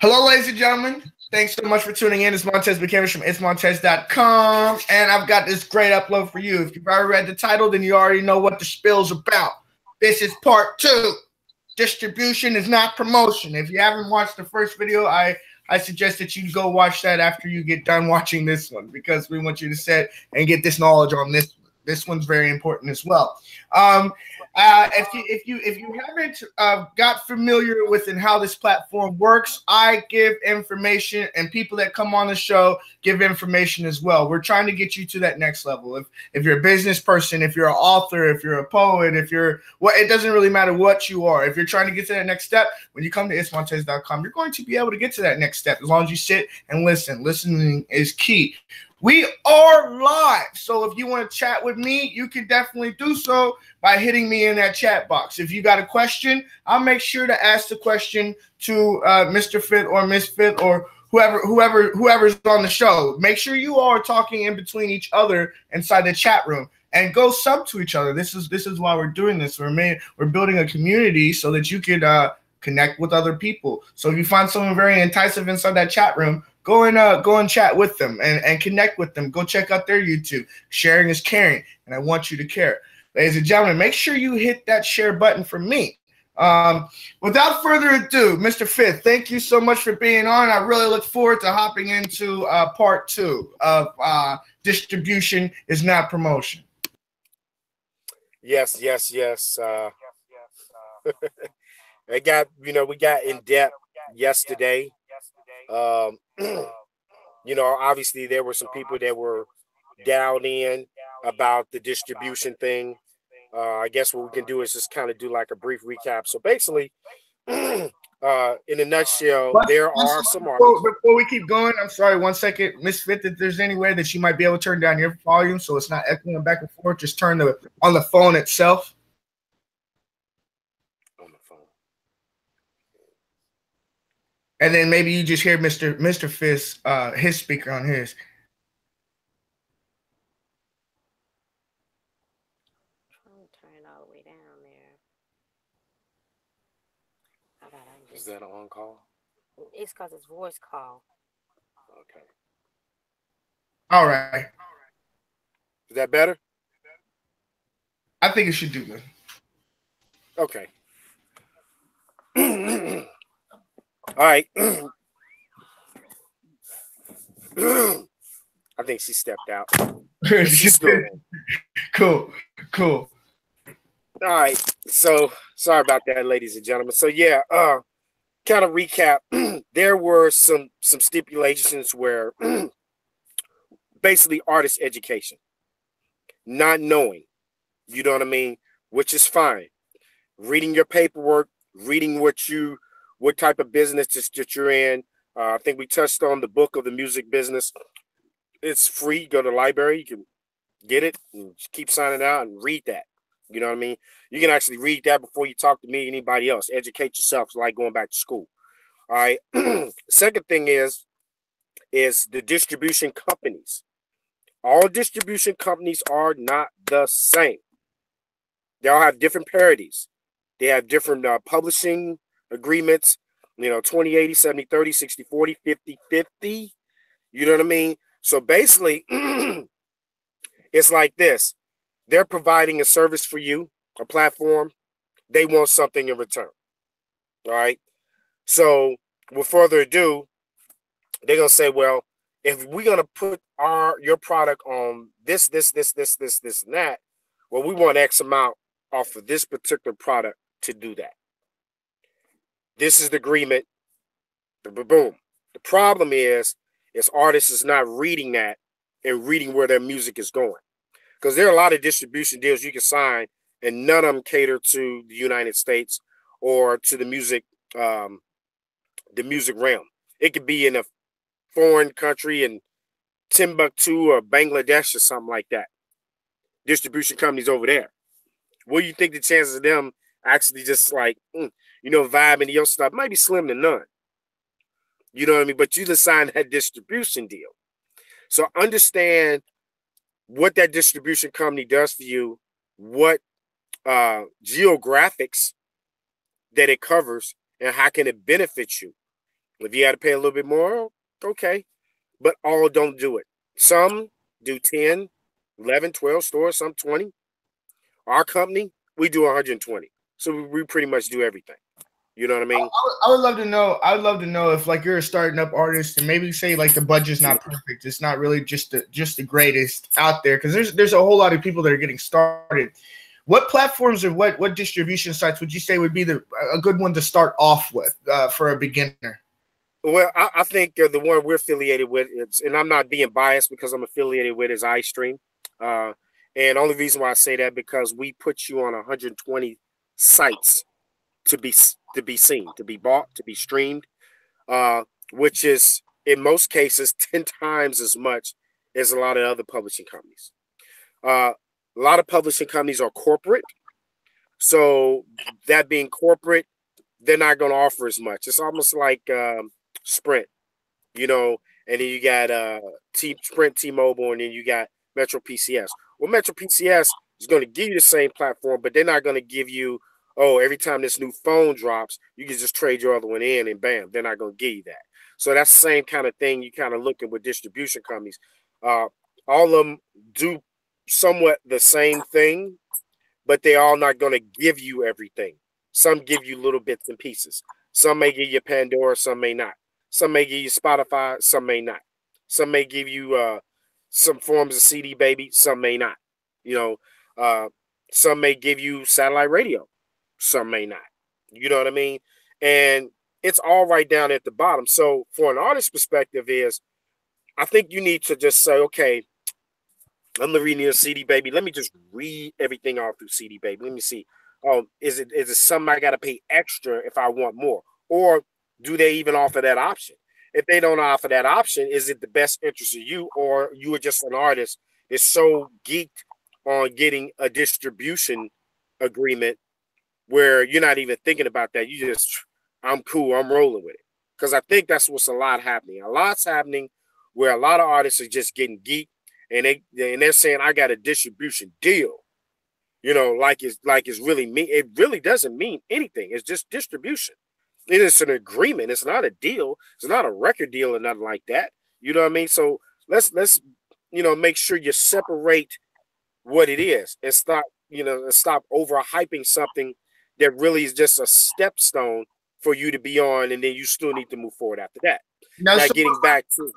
Hello, ladies and gentlemen. Thanks so much for tuning in. It's Montez from itsmontez.com, and I've got this great upload for you. If you've already read the title, then you already know what the spill's about. This is part 2. Distribution is not promotion. If you haven't watched the first video, I suggest that you go watch that after you get done watching this one, because we want you to sit and get this knowledge on this one. This one's very important as well. If you haven't got familiar with and how this platform works, I give information, and people that come on the show give information as well. We're trying to get you to that next level. If you're a business person, if you're an author, if you're a poet, if you're it doesn't really matter what you are. If you're trying to get to that next step, when you come to itsmontez.com, you're going to be able to get to that next step as long as you sit and listen. Listening is key. We are live, so if you want to chat with me, you can definitely do so by hitting me in that chat box. If you got a question, I'll make sure to ask the question to Mr.5th or Miss 5th or whoever's on the show. Make sure you all are talking in between each other inside the chat room, and go sub to each other. This is why we're doing this. We're building a community so that you could connect with other people. So if you find someone very enticing inside that chat room, go and chat with them and connect with them. Go check out their YouTube. Sharing is caring, and I want you to care. Ladies and gentlemen, make sure you hit that share button for me. Without further ado, Mr. 5th, thank you so much for being on. I really look forward to hopping into part 2 of Distribution is Not Promotion. Yes. we got in depth yesterday. Obviously there were some people that were down in about the distribution thing. I guess what we can do is just kind of do like a brief recap. So basically, in a nutshell, there are some artists. Before we keep going, I'm sorry, 1 second. Miss 5th, if there's any way that you might be able to turn down your volume so it's not echoing back and forth, just turn on the phone itself. And then maybe you just hear Mr. 5th's his speaker on his. Turn it all the way down there. Is that an on call? It's because it's voice call. Okay. All right. Is that better? I think it should do good. Okay. All right. I think she stepped out. Cool. All right. So sorry about that, ladies and gentlemen. So yeah, kind of recap. There were some stipulations where basically artist education, not knowing, you know what I mean, which is fine. Reading your paperwork, reading what type of business that you're in. I think we touched on the book of the music business. It's free. Go to the library. You can get it and keep signing out and read that. You know what I mean? You can actually read that before you talk to me, anybody else. Educate yourself. It's like going back to school. All right. Second thing is the distribution companies. All distribution companies are not the same. They all have different parodies. They have different publishing agreements, 20/80, 70/30, 60/40, 50/50. You know what I mean? So basically, it's like this. They're providing a service for you, a platform. They want something in return. All right. So with further ado, they're going to say, well, if we're going to put your product on this, and that, well, we want X amount off of this particular product to do that. This is the agreement. Boom. The problem is artists is not reading that and reading where their music is going. Because there are a lot of distribution deals you can sign, and none of them cater to the United States or to the music realm. It could be in a foreign country in Timbuktu or Bangladesh or something like that. Distribution companies over there. What do you think the chances of them actually just like, vibing your stuff might be slim to none. You know what I mean? But you just signed that distribution deal. So understand what that distribution company does for you, what geographics that it covers, and how can it benefit you. If you had to pay a little bit more, okay. But all don't do it. Some do 10, 11, 12 stores, some 20. Our company, we do 120. So we pretty much do everything. You know what I mean? I would love to know. I would love to know if like you're a starting up artist and maybe say like the budget's not perfect. It's not really just the greatest out there because there's a whole lot of people that are getting started. What platforms or what distribution sites would you say would be a good one to start off with for a beginner? Well, I think the one we're affiliated with, and I'm not being biased because I'm affiliated with, is iStream. And only reason why I say that because we put you on 120 sites to be seen, to be bought, to be streamed, which is in most cases 10 times as much as a lot of other publishing companies. A lot of publishing companies are corporate, so that being corporate, they're not going to offer as much. It's almost like Sprint, and then you got Sprint, T-Mobile, and then you got Metro PCS. Well, Metro PCS is going to give you the same platform, but they're not going to give you, every time this new phone drops, you can just trade your other one in and bam, they're not going to give you that. So that's the same kind of thing you kind of look at with distribution companies. All of them do somewhat the same thing, but they're all not going to give you everything. Some give you little bits and pieces. Some may give you Pandora, some may not. Some may give you Spotify, some may not. Some may give you some forms of CD baby, some may not. Some may give you satellite radio, some may not. You know what I mean? And it's all right down at the bottom. So for an artist perspective I think you need to just say, okay, I'm reading your CD baby. Let me just read everything off through CD baby. Let me see. Is it something I got to pay extra if I want more? Or do they even offer that option? If they don't offer that option, is it the best interest of you, or you are just an artist that's so geeked on getting a distribution agreement where you're not even thinking about that? You just, I'm cool, I'm rolling with it. Because I think that's what's a lot happening. A lot's happening where a lot of artists are just getting geeked and they're saying, I got a distribution deal. Like it's really mean. It really doesn't mean anything. It's just distribution. It is an agreement. It's not a deal. It's not a record deal or nothing like that. You know what I mean? So let's make sure you separate what it is and stop overhyping something that really is just a stepstone for you to be on, and then you still need to move forward after that. Now getting back to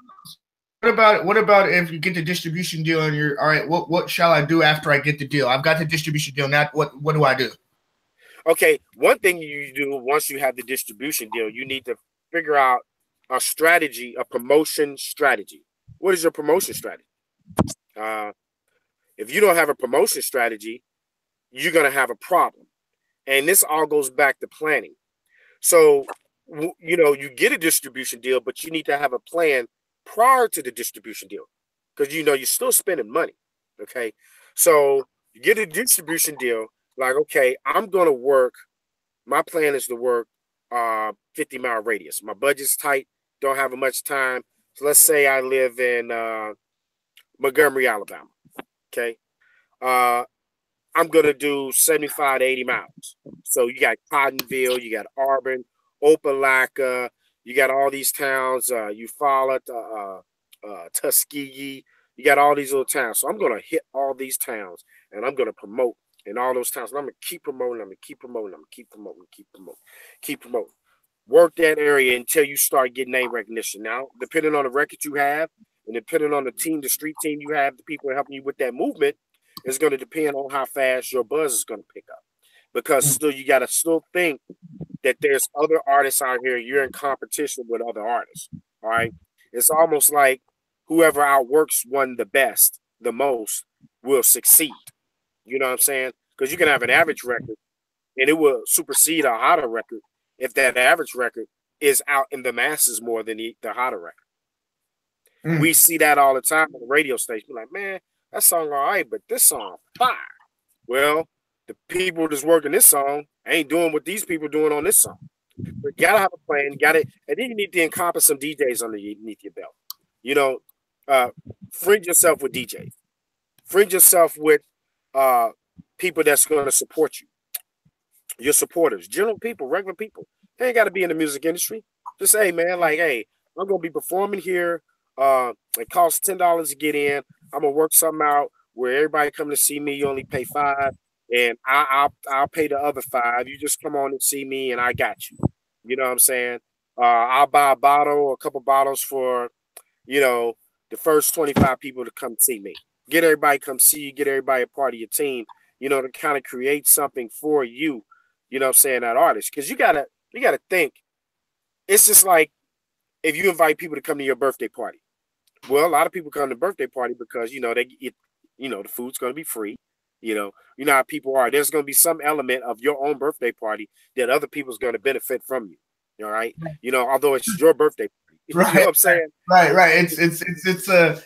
what about if you get the distribution deal and you're all right, what shall I do after I get the deal? I've got the distribution deal. Now what do I do? Okay, one thing you do once you have the distribution deal, you need to figure out a strategy, a promotion strategy. What is your promotion strategy? If you don't have a promotion strategy, you're going to have a problem. And this all goes back to planning. So, you get a distribution deal, but you need to have a plan prior to the distribution deal because, you're still spending money. Okay. So you get a distribution deal. Like, okay, I'm going to work. My plan is to work 50-mile radius. My budget's tight. Don't have much time. So let's say I live in Montgomery, Alabama. Okay. I'm going to do 75 to 80 miles. So you got Cottonville, you got Auburn, Opelika, you got all these towns, Eufaula, Tuskegee. You got all these little towns. So I'm going to hit all these towns and I'm going to promote in all those towns. And I'm going to keep promoting, I'm going to keep promoting, I'm going to keep promoting, keep promoting. Work that area until you start getting name recognition. Now, depending on the record you have and depending on the street team you have, the people helping you with that movement, it's going to depend on how fast your buzz is going to pick up. Because still, you got to still think that there's other artists out here. You're in competition with other artists. All right. It's almost like whoever outworks one the best, the most, will succeed. You know what I'm saying? Because you can have an average record and it will supersede a hotter record if that average record is out in the masses more than the hotter record. We see that all the time on the radio station. We're like, man, that song all right, but this song fire. Well, the people that's working this song ain't doing what these people doing on this song. But you gotta have a plan, and then you need to encompass some DJs underneath your belt. Friend yourself with DJs. Friend yourself with people that's going to support you. Your supporters, general people, regular people. They ain't got to be in the music industry. Just say, man, like, hey, I'm gonna be performing here. It costs $10 to get in. I'm gonna work something out where everybody come to see me. You only pay $5, and I'll pay the other $5. You just come on and see me, and I got you. You know what I'm saying? I'll buy a bottle or a couple bottles for, the first 25 people to come see me. Get everybody come see you. Get everybody a part of your team. To kind of create something for you. You know what I'm saying? That artist, because you gotta think. It's just like if you invite people to come to your birthday party. Well, a lot of people come to the birthday party because they get, the food's going to be free. You know how people are. There's going to be some element of your own birthday party that other people's going to benefit from you. All right, although it's your birthday party. Right. You know what I'm saying? Right. It's a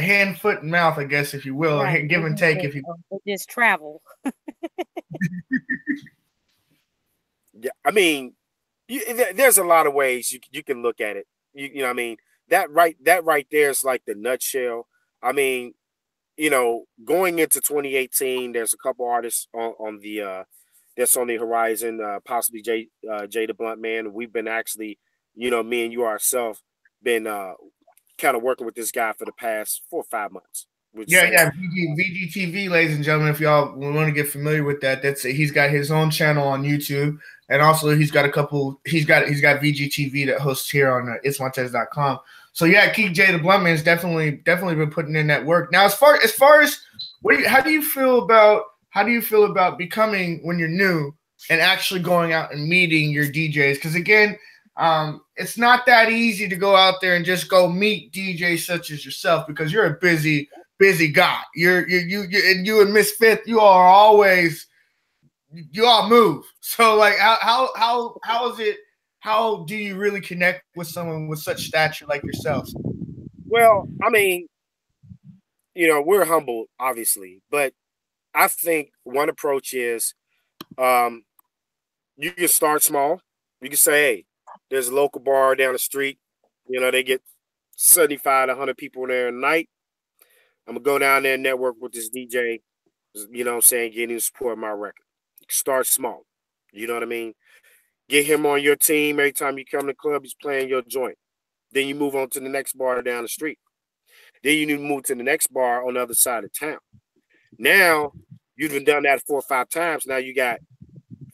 hand, foot, and mouth, I guess, if you will, Right. give and take, if you will. Just travel. Yeah, I mean, there's a lot of ways you can look at it. You know what I mean? That right there is like the nutshell. I mean, going into 2018, there's a couple artists on the that's on the horizon, possibly Jay the Blunt Man. We've been actually, me and you ourselves been kind of working with this guy for the past 4 or 5 months. VGTV, ladies and gentlemen, if y'all want to get familiar with that, he's got his own channel on YouTube, and also he's got VGTV that hosts here on itsmontez.com. So yeah, Keith J the Blunt Man's definitely been putting in that work. Now, as far as how do you feel about becoming, when you're new, and actually going out and meeting your DJs? Because again, it's not that easy to go out there and just go meet DJs such as yourself, because you're a busy guy. You and Miss.5th, you all move. So like, how is it? How do you really connect with someone with such stature like yourself? Well, I mean, we're humble, obviously, but I think one approach is, you can start small. You can say, hey, there's a local bar down the street. They get 75 to 100 people there a night. I'm going to go down there and network with this DJ, what I'm saying, getting to support my record. Start small. You know what I mean? Get him on your team. Every time you come to the club, he's playing your joint. Then you move on to the next bar down the street. Then you need to move to the next bar on the other side of town. Now, you've been done that 4 or 5 times. Now you got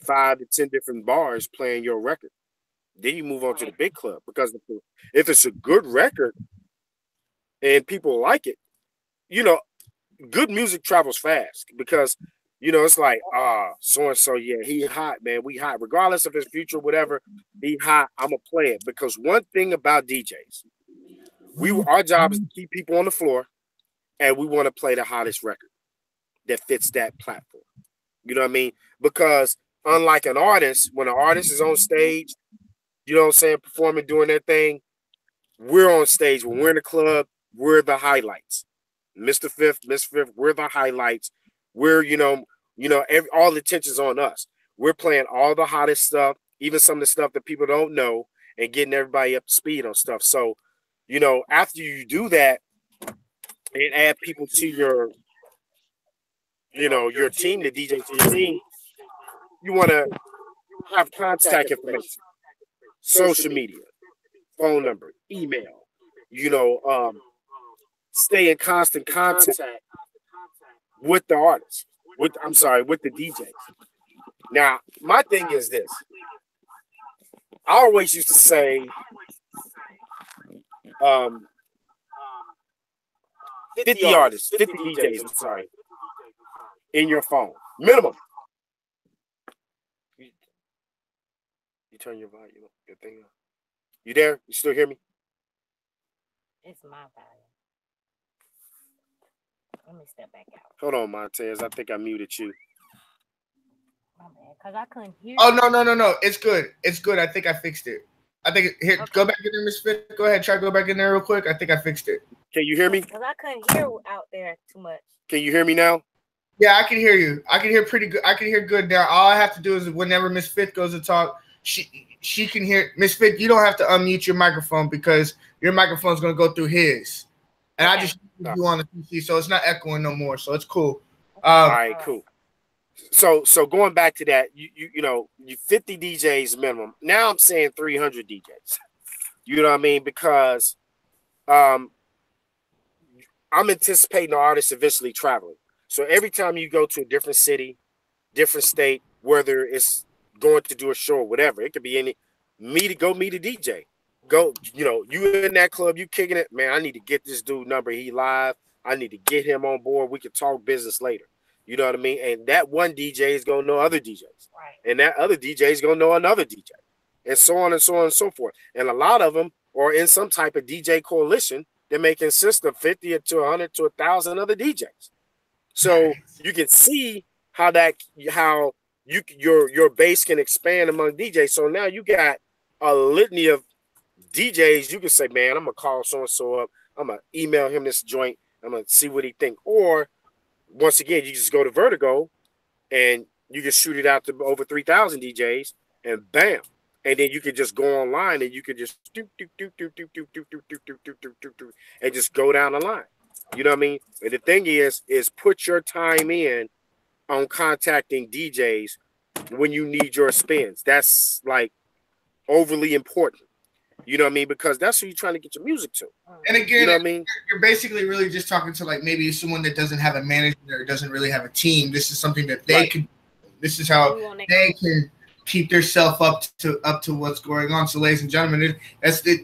5 to 10 different bars playing your record. Then you move on to the big club, because if it's a good record and people like it, good music travels fast, because, it's like, so-and-so, yeah, he hot, man. We hot. Regardless of his future, whatever, he hot. I'm going to play it. Because one thing about DJs, our job is to keep people on the floor, and we want to play the hottest record that fits that platform. You know what I mean? Because unlike an artist, when an artist is on stage, performing, doing their thing, we're on stage. When we're in the club, we're the highlights. Mr.5th, we're the highlights. We're, all the attention's on us. We're playing all the hottest stuff, even some of the stuff that people don't know, and getting everybody up to speed on stuff. So, after you do that and add people to your team, the DJ to your team, you want to have contact information, social media, phone number, email, stay in constant contact with the artist, with the DJs. Now, my thing is this. I always used to say, 50 artists, 50 DJs, in your phone. Minimum. You turn your volume, your thing on. You there? You still hear me? It's my volume. Let me step back out. Hold on, Montez. I think I muted you. My bad, because I couldn't hear Oh, you. no. It's good. I think I fixed it. Here, okay. Go back in there, Miss.5th. Go ahead, try to go back in there real quick. I think I fixed it. Can you hear me? Because I couldn't hear out there too much. Can you hear me now? Yeah, I can hear you. I can hear pretty good. I can hear good now. All I have to do is whenever Miss.5th goes to talk, she can hear. Miss.5th, you don't have to unmute your microphone, because your microphone's going to go through his. And okay. I just you on the PC, so it's not echoing no more. So it's cool. All right, cool. So going back to that, you 50 DJs minimum. Now I'm saying 300 DJs. You know what I mean? Because um, I'm anticipating the artist eventually traveling. So every time you go to a different city, different state, whether it's going to do a show or whatever, it could be any go meet a DJ. Go, you in that club, you kicking it, man. I need to get this dude number. He live. I need to get him on board. We can talk business later. You know what I mean? And that one DJ is gonna know other DJs, Right. and that other DJ is gonna know another DJ, and so on and so on and so forth. And a lot of them are in some type of DJ coalition that may consist of 50 to 100 to 1,000 other DJs. So you can see how your base can expand among DJs. So now you got a litany of DJs. You can say, man, I'm gonna call so and so up. I'm gonna email him this joint. I'm gonna see what he think. Or once again, you just go to Vertigo and you can shoot it out to over 3,000 DJs, and bam. And then you can just go online and you can just and just go down the line. You know what I mean? And the thing is put your time in on contacting DJs when you need your spins. That's like overly important. You know what I mean? Because that's who you're trying to get your music to. And again, you know what I mean? You're basically really just talking to like maybe someone that doesn't have a management or doesn't really have a team. This is something that they can. This is how they can keep themselves up to what's going on. So, ladies and gentlemen,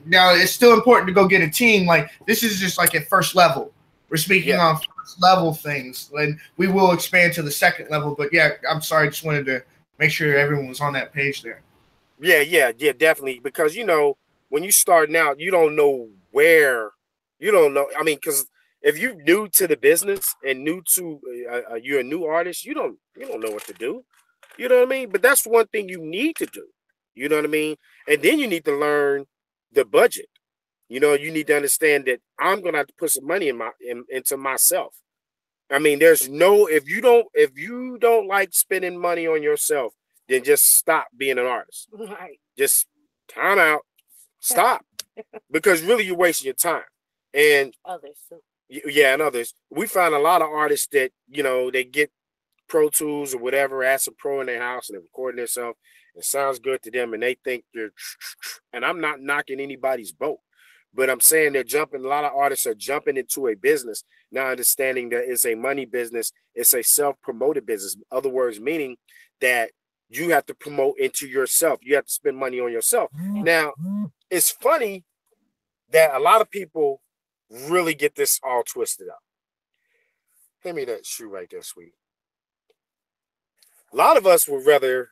now it's still important to go get a team. Like this is just like at first level. We're speaking on first level things, and we will expand to the second level. But yeah, I'm sorry, I just wanted to make sure everyone was on that page there. Yeah, definitely. Because when you starting out, you don't know where. You don't know. I mean, because if you're new to the business and new to you're a new artist, you don't know what to do. You know what I mean? But that's one thing you need to do. You know what I mean? And then you need to learn the budget. You need to understand that I'm gonna have to put some money into myself. I mean, there's no if you don't like spending money on yourself, then just stop being an artist. Right. Just time out. Stop. Because really you're wasting your time. And others too. Yeah, and others. We find a lot of artists that, they get Pro Tools or whatever, Acid Pro in their house, and they're recording themselves. It sounds good to them, and they think they're. And I'm not knocking anybody's boat, but I'm saying a lot of artists are jumping into a business, now understanding that it's a money business, it's a self-promoted business. In other words, meaning that you have to promote into yourself. You have to spend money on yourself. Now, it's funny that a lot of people really get this all twisted up. Hand me that shoe right there, sweetie. A lot of us would rather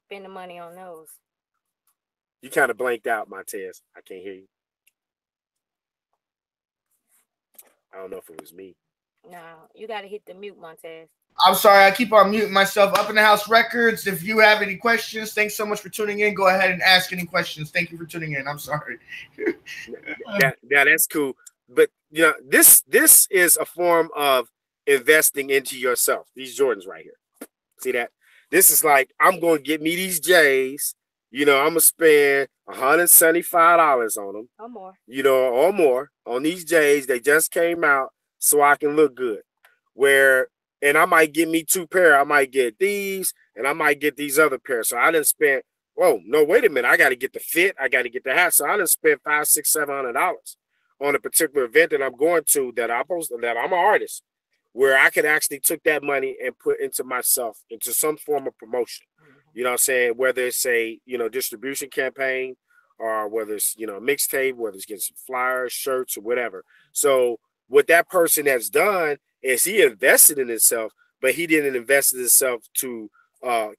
spend the money on those. You kind of blanked out, Montez. I can't hear you. I don't know if it was me. No, you got to hit the mute, Montez. I'm sorry, I keep on muting myself. Up in the House Records. If you have any questions, thanks so much for tuning in. Go ahead and ask any questions. Thank you for tuning in. I'm sorry. That's cool. But this is a form of investing into yourself. These Jordans right here. See that? This is like, I'm going to get me these J's. I'm going to spend $175 on them. Or more. Or more on these J's. They just came out so I can look good. And I might get me 2 pair. I might get these, and I might get these other pairs. So I didn't spend, wait a minute. I got to get the fit. I got to get the hat. So I didn't spend $500, $600, $700 on a particular event that I'm going to that I'm an artist, where I could actually took that money and put into myself, into some form of promotion. You know what I'm saying? Whether it's a, distribution campaign, or whether it's, a mixtape, whether it's getting some flyers, shirts, or whatever. So what that person has done is he invested in himself, but he didn't invest in himself to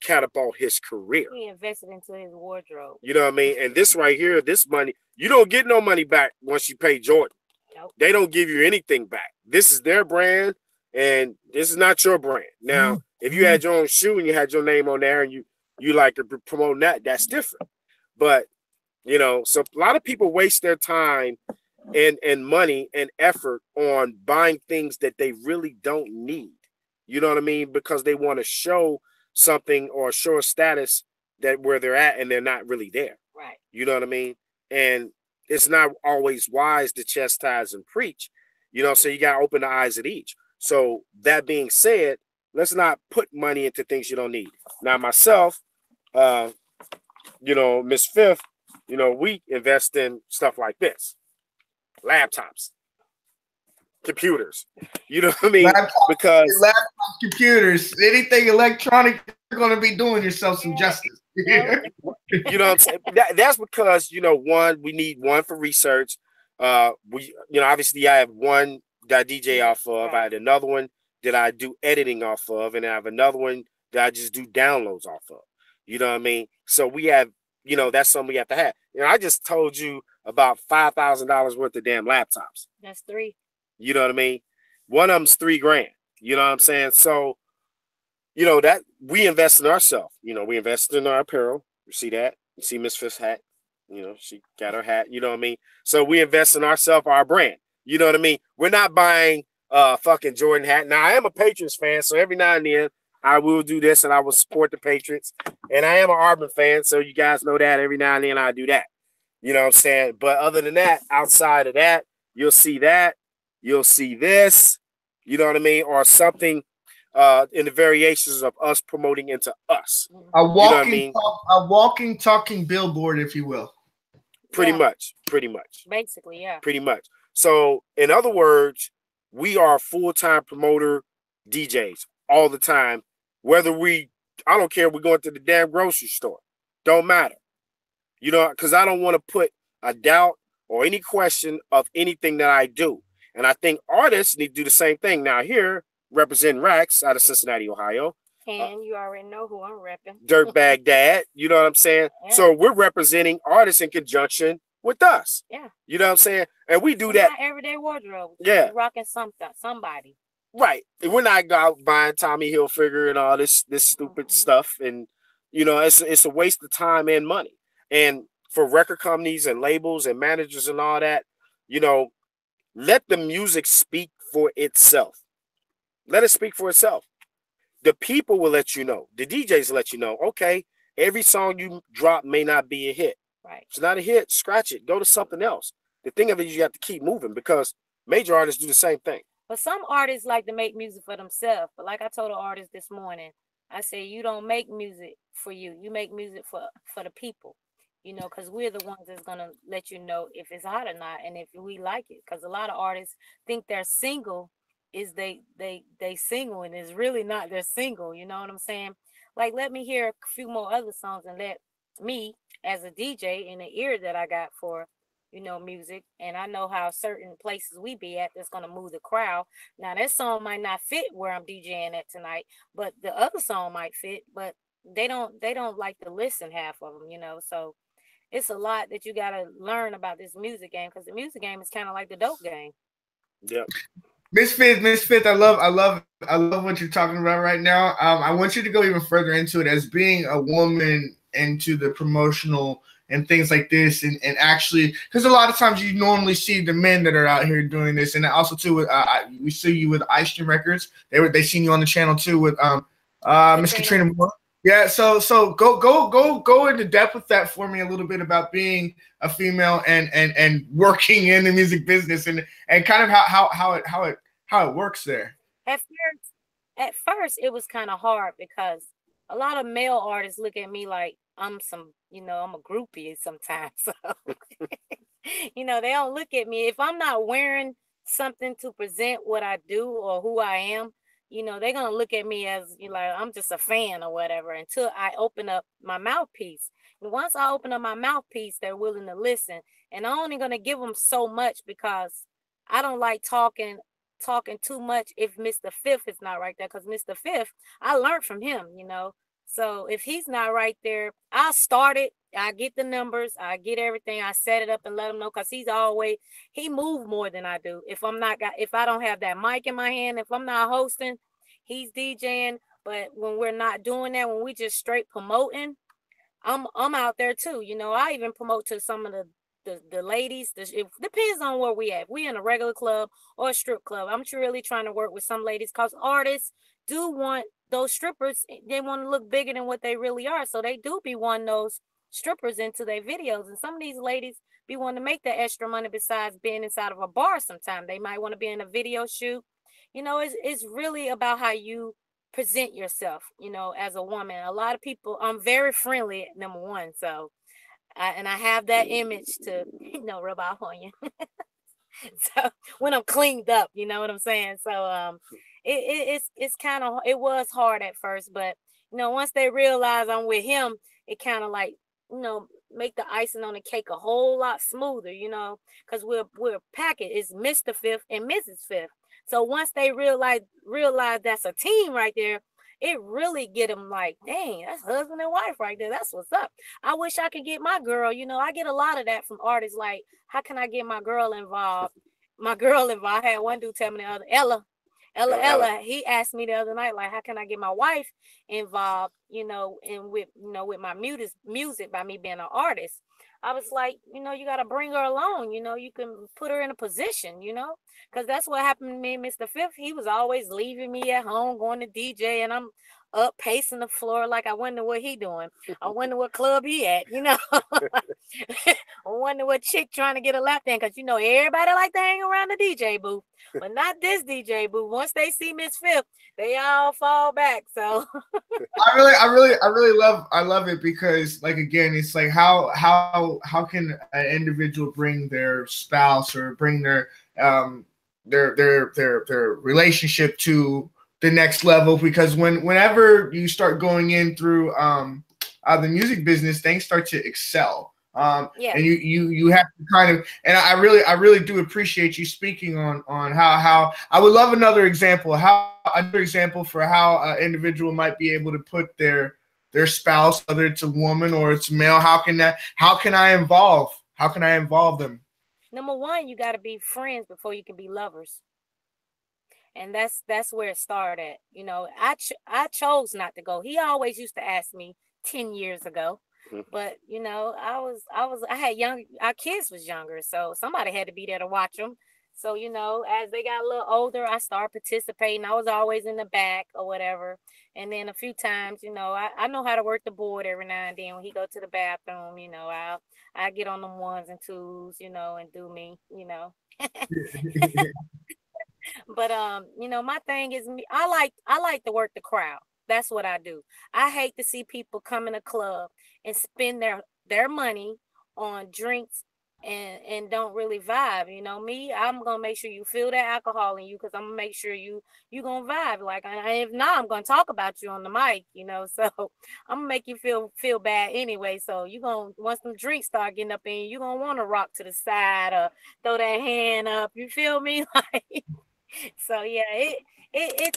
catapult his career. He invested into his wardrobe. You know what I mean? And this right here, this money, you don't get no money back once you pay Jordan. Nope. They don't give you anything back. This is their brand, and this is not your brand. Now, if you had your own shoe and you had your name on there and you like to promote that, that's different. But, so a lot of people waste their time and money and effort on buying things that they really don't need. You know what I mean? Because they want to show something or show a status that where they're at and they're not really there. Right. You know what I mean? And it's not always wise to chastise and preach. So you got to open the eyes of each. So that being said, let's not put money into things you don't need. Now, myself, Miss Fifth, we invest in stuff like this: laptops, computers. You know what I mean? Because laptops, computers, anything electronic, you're going to be doing yourself some justice. you know what I'm saying? That's because, one, we need one for research. Obviously I have one that I DJ off of. I had another one that I do editing off of, and I have another one that I just do downloads off of. You know what I mean? So we have, that's something we have to have. I just told you about $5,000 worth of damn laptops. That's 3. You know what I mean? One of them's $3,000. You know what I'm saying? So, that we invest in ourselves. We invest in our apparel. You see that? You see Miss Fifth's hat? She got her hat. You know what I mean? So we invest in ourselves, our brand. You know what I mean? We're not buying a fucking Jordan hat. Now, I am a Patriots fan, so every now and then I will do this and I will support the Patriots. And I am an Auburn fan, so you guys know that every now and then I do that. You know what I'm saying? But other than that, outside of that, you'll see that. You'll see this. You know what I mean? Or something in the variations of us promoting into us. A walking, talking billboard, if you will. Pretty much. Basically, yeah. Pretty much. So, in other words, we are full-time promoter DJs all the time. Whether I don't care if we're going to the damn grocery store. Don't matter. Because I don't want to put a doubt or any question of anything that I do. And I think artists need to do the same thing. Now, here, representing Rex out of Cincinnati, Ohio. And you already know who I'm repping. Dirtbag Dad. You know what I'm saying? Yeah. So we're representing artists in conjunction with us. Yeah. You know what I'm saying? And we do that. Everyday wardrobe. Yeah. You're rocking somebody. Right. And we're not out buying Tommy Hilfiger and all this stupid stuff. And, it's a waste of time and money. And for record companies and labels and managers and all that, let the music speak for itself. Let it speak for itself. The people will let you know. The DJs let you know, okay, every song you drop may not be a hit. Right. If it's not a hit, scratch it. Go to something else. The thing of it is you have to keep moving because major artists do the same thing. But some artists like to make music for themselves. But like I told an artist this morning, I say, you don't make music for you. You make music for the people. Because we're the ones that's going to let you know if it's hot or not and if we like it. Because a lot of artists think they're single is they single, and it's really not they're single. You know what I'm saying? Like, let me hear a few more other songs and let me, as a DJ, in the ear that I got for, music, and I know how certain places we be at that's going to move the crowd. Now, that song might not fit where I'm DJing at tonight, but the other song might fit, but they don't like to listen, half of them, so it's a lot that you got to learn about this music game, because the music game is kind of like the dope game. Yep. Miss Fifth, I love what you're talking about right now. I want you to go even further into it as being a woman into the promotional and things like this, and actually, because a lot of times you normally see the men that are out here doing this, and also too with we see you with iStream Records. They seen you on the channel too with Miss Katrina-Moe. Yeah, so go into depth with that for me a little bit about being a female and working in the music business and kind of how it works there. At first it was kind of hard because a lot of male artists look at me like I'm I'm a groupie sometimes. So they don't look at me if I'm not wearing something to present what I do or who I am. They're going to look at me as I'm just a fan or whatever until I open up my mouthpiece. And once I open up my mouthpiece, they're willing to listen. And I'm only going to give them so much because I don't like talking too much if Mr.5th is not right there. Because Mr.5th, I learned from him, So if he's not right there, I start it. I get the numbers. I get everything. I set it up and let him know because he moves more than I do. If I don't have that mic in my hand, if I'm not hosting, he's DJing. But when we're not doing that, when we just straight promoting, I'm out there too. I even promote to some of the ladies. It depends on where we at. If we in a regular club or a strip club, I'm really trying to work with some ladies because artists do want those strippers. They want to look bigger than what they really are. So they do be wanting those strippers into their videos. And some of these ladies be wanting to make that extra money besides being inside of a bar sometime. They might want to be in a video shoot, you know, it's really about how you present yourself, you know, as a woman. A lot of people, I'm very friendly, number one. So, and I have that image to, you know, rub off on you. So when I'm cleaned up, you know what I'm saying? So, it's kind of, it was hard at first, but, you know, once they realize I'm with him, it kind of like, you know, make the icing on the cake a whole lot smoother, you know, because we're packaged. It's Mr. 5th and Mrs. 5th. So once they realize that's a team right there, it really get them like, dang, that's husband and wife right there. That's what's up. I wish I could get my girl. You know, I get a lot of that from artists. Like, how can I get my girl involved? My girl involved. I had one dude tell me the other, Ella. He asked me the other night, like, how can I get my wife involved? You know, and with my music by me being an artist. I was like, you know, you got to bring her along. You know, you can put her in a position. You know, because that's what happened to me, Mr. 5th. He was always leaving me at home, going to DJ, and I'm up pacing the floor like I wonder what he doing. I wonder what club he at. You know, I wonder what chick trying to get a lap dance, because you know everybody like to hang around the DJ booth, but not this DJ booth. Once they see Miss 5th, they all fall back. So I love it because, like, again, it's like how can an individual bring their spouse or bring their relationship to the next level, because whenever you start going in through the music business, things start to excel. yeah. And you have to kind of, and I really do appreciate you speaking on how I would love another example for how an individual might be able to put their spouse, whether it's a woman or it's male, how can I involve them? Number one, you got to be friends before you can be lovers. And that's where it started. You know, I chose not to go. He always used to ask me 10 years ago, but you know, I had young, our kids was younger, so somebody had to be there to watch them. So, you know, as they got a little older, I started participating. I was always in the back or whatever. And then a few times, you know, I know how to work the board every now and then. When he go to the bathroom, you know, I get on them ones and twos, you know, and do me, you know. But you know, my thing is I like to work the crowd. That's what I do. I hate to see people come in a club and spend their money on drinks and don't really vibe. You know, me, I'm gonna make sure you feel that alcohol in you, because I'm gonna make sure you gonna vibe. Like, if not, I'm gonna talk about you on the mic. You know, so I'm gonna make you feel bad anyway. So you gonna, once the drinks start getting up in you, you gonna want to rock to the side or throw that hand up. You feel me? Like, so yeah, it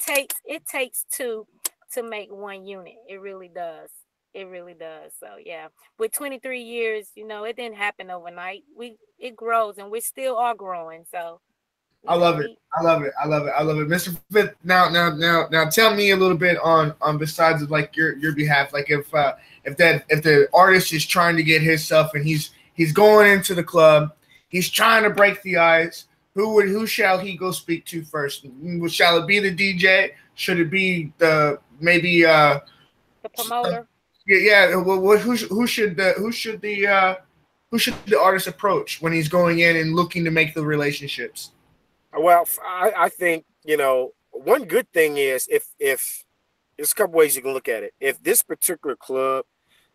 takes two to make one unit. It really does. It really does. So yeah, with 23 years, you know, it didn't happen overnight. It grows, and we still are growing. So I you know, love it. I love it. I love it. I love it. Mr. 5th, now tell me a little bit on besides of like your behalf. Like if the artist is trying to get his stuff and he's going into the club, he's trying to break the ice. Who shall he go speak to first? Shall it be the DJ? Should it be the maybe the promoter. yeah? Well, who should the artist approach when he's going in and looking to make the relationships? Well, I think, you know, one good thing is if there's a couple ways you can look at it. If this particular club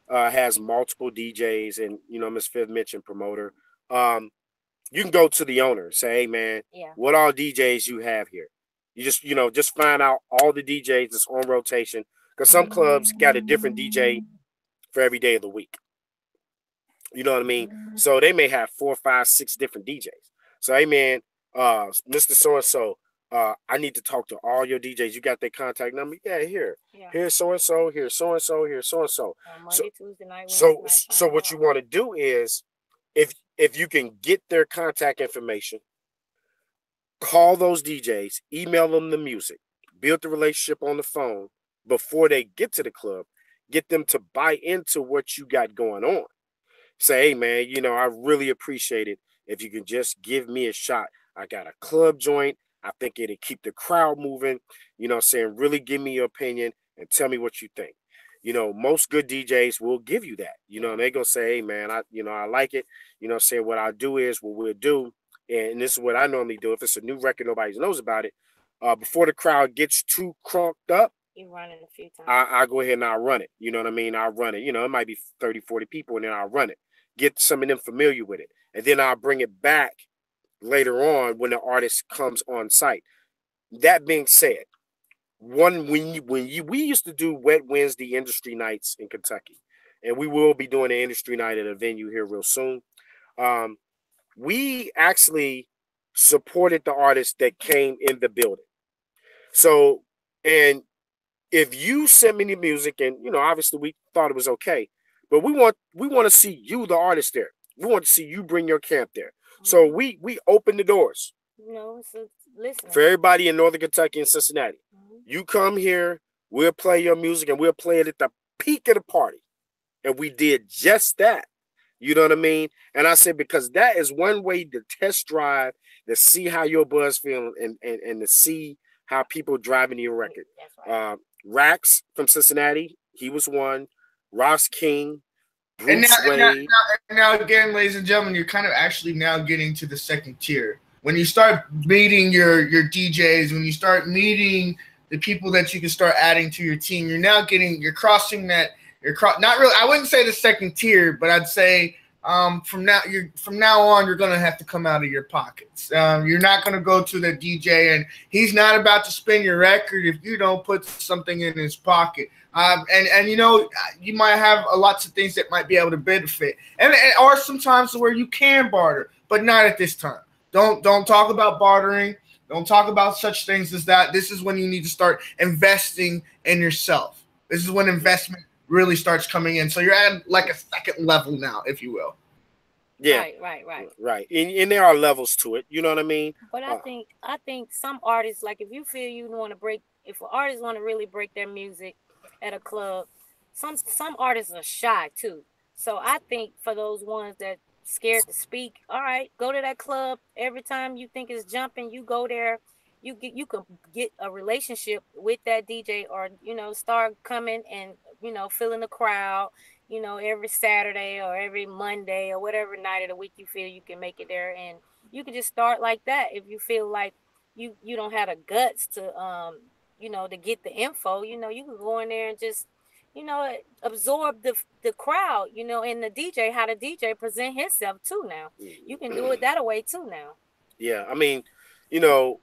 has multiple DJs, and you know, Miss 5th mentioned promoter, you can go to the owner and say, hey man, Yeah. what all DJs you have here? You just, you know, just find out all the DJs that's on rotation, because some clubs got a different DJ for every day of the week. You know what I mean? So they may have 4, 5, 6 different DJs. So hey man, Mr. So and so, I need to talk to all your DJs. You got their contact number? Yeah, here. Yeah. Here's so and so. Here's so and so. Here's so and so. Monday, Tuesday night, Wednesday So night, so what you want to do is, if you can get their contact information, call those DJs, email them the music, build the relationship on the phone before they get to the club, get them to buy into what you got going on. Say, hey man, you know, I really appreciate it if you can just give me a shot. I got a club joint. I think it'll keep the crowd moving. You know what I'm saying? Really give me your opinion and tell me what you think. You know, most good DJs will give you that. You know, and they're gonna say, hey man, I like it. You know what I'm saying? What I'll do is what we'll do, and this is what I normally do. If it's a new record, nobody knows about it. before the crowd gets too crunked up, You run it a few times. I go ahead and I'll run it. You know what I mean? I'll run it. You know, it might be 30, 40 people, and then I'll run it. Get some of them familiar with it. And then I'll bring it back later on when the artist comes on site. That being said, we used to do Wet Wednesday industry nights in Kentucky, and we will be doing an industry night at a venue here real soon. We actually supported the artists that came in the building. So, and if you send me the music, and you know, obviously we thought it was okay, but we want to see you, the artist, there. We want to see you bring your camp there. So we open the doors. You know, so listen. For everybody in Northern Kentucky and Cincinnati. You come here, we'll play your music, and we'll play it at the peak of the party. And we did just that. You know what I mean? And I said, because that is one way to test drive, to see how your buzz feeling, and to see how people driving your record. That's right. Rax from Cincinnati, he was one. Ross King, And Bruce Wade. now, again, ladies and gentlemen, you're kind of actually now getting to the second tier. When you start meeting your DJs, when you start meeting the people that you can start adding to your team, you're crossing that. Not really. I wouldn't say the second tier, but I'd say from now on, you're gonna have to come out of your pockets. You're not gonna go to the DJ, and he's not about to spin your record if you don't put something in his pocket. And you know, you might have lots of things that might be able to benefit, and or sometimes where you can barter, but not at this time. Don't talk about bartering. Don't talk about such things as that. This is when you need to start investing in yourself. This is when investment really starts coming in. So you're at like a second level now, if you will. Yeah. Right. And there are levels to it. You know what I mean? But I think some artists, like if you feel you want to break, if an artist want to really break their music at a club, some artists are shy too. So I think for those ones that scared to speak, all right, go to that club. Every time you think it's jumping, you go there. You can get a relationship with that DJ, or you know, start coming and you know, filling the crowd, you know, every Saturday or every Monday or whatever night of the week you feel you can make it there, and you can just start like that. If you feel like you don't have the guts to you know, to get the info, you know, you can go in there and just, you know, absorb the crowd, you know, and the DJ, how the DJ present himself too. Now you can do it that way too now. Yeah, I mean, you know,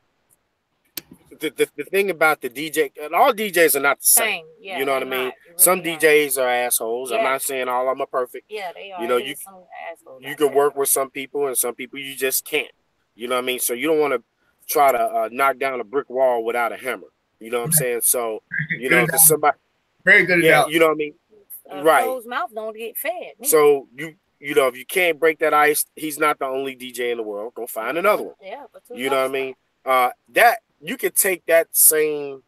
the thing about the DJ, and all DJs are not the same. Yeah, you know what I mean? Really some DJs are assholes. Yeah. I'm not saying all of them are perfect. Yeah, they are. You know, you can work with some people, and some people you just can't. You know what I mean? So you don't want to try to knock down a brick wall without a hammer. You know what I'm saying? So, you know, if somebody very good, yeah, you know what I mean? Right. Closed mouth don't get fed. So you know, if you can't break that ice, he's not the only DJ in the world. Go find another one. Yeah, but you know what I mean? That you could take that same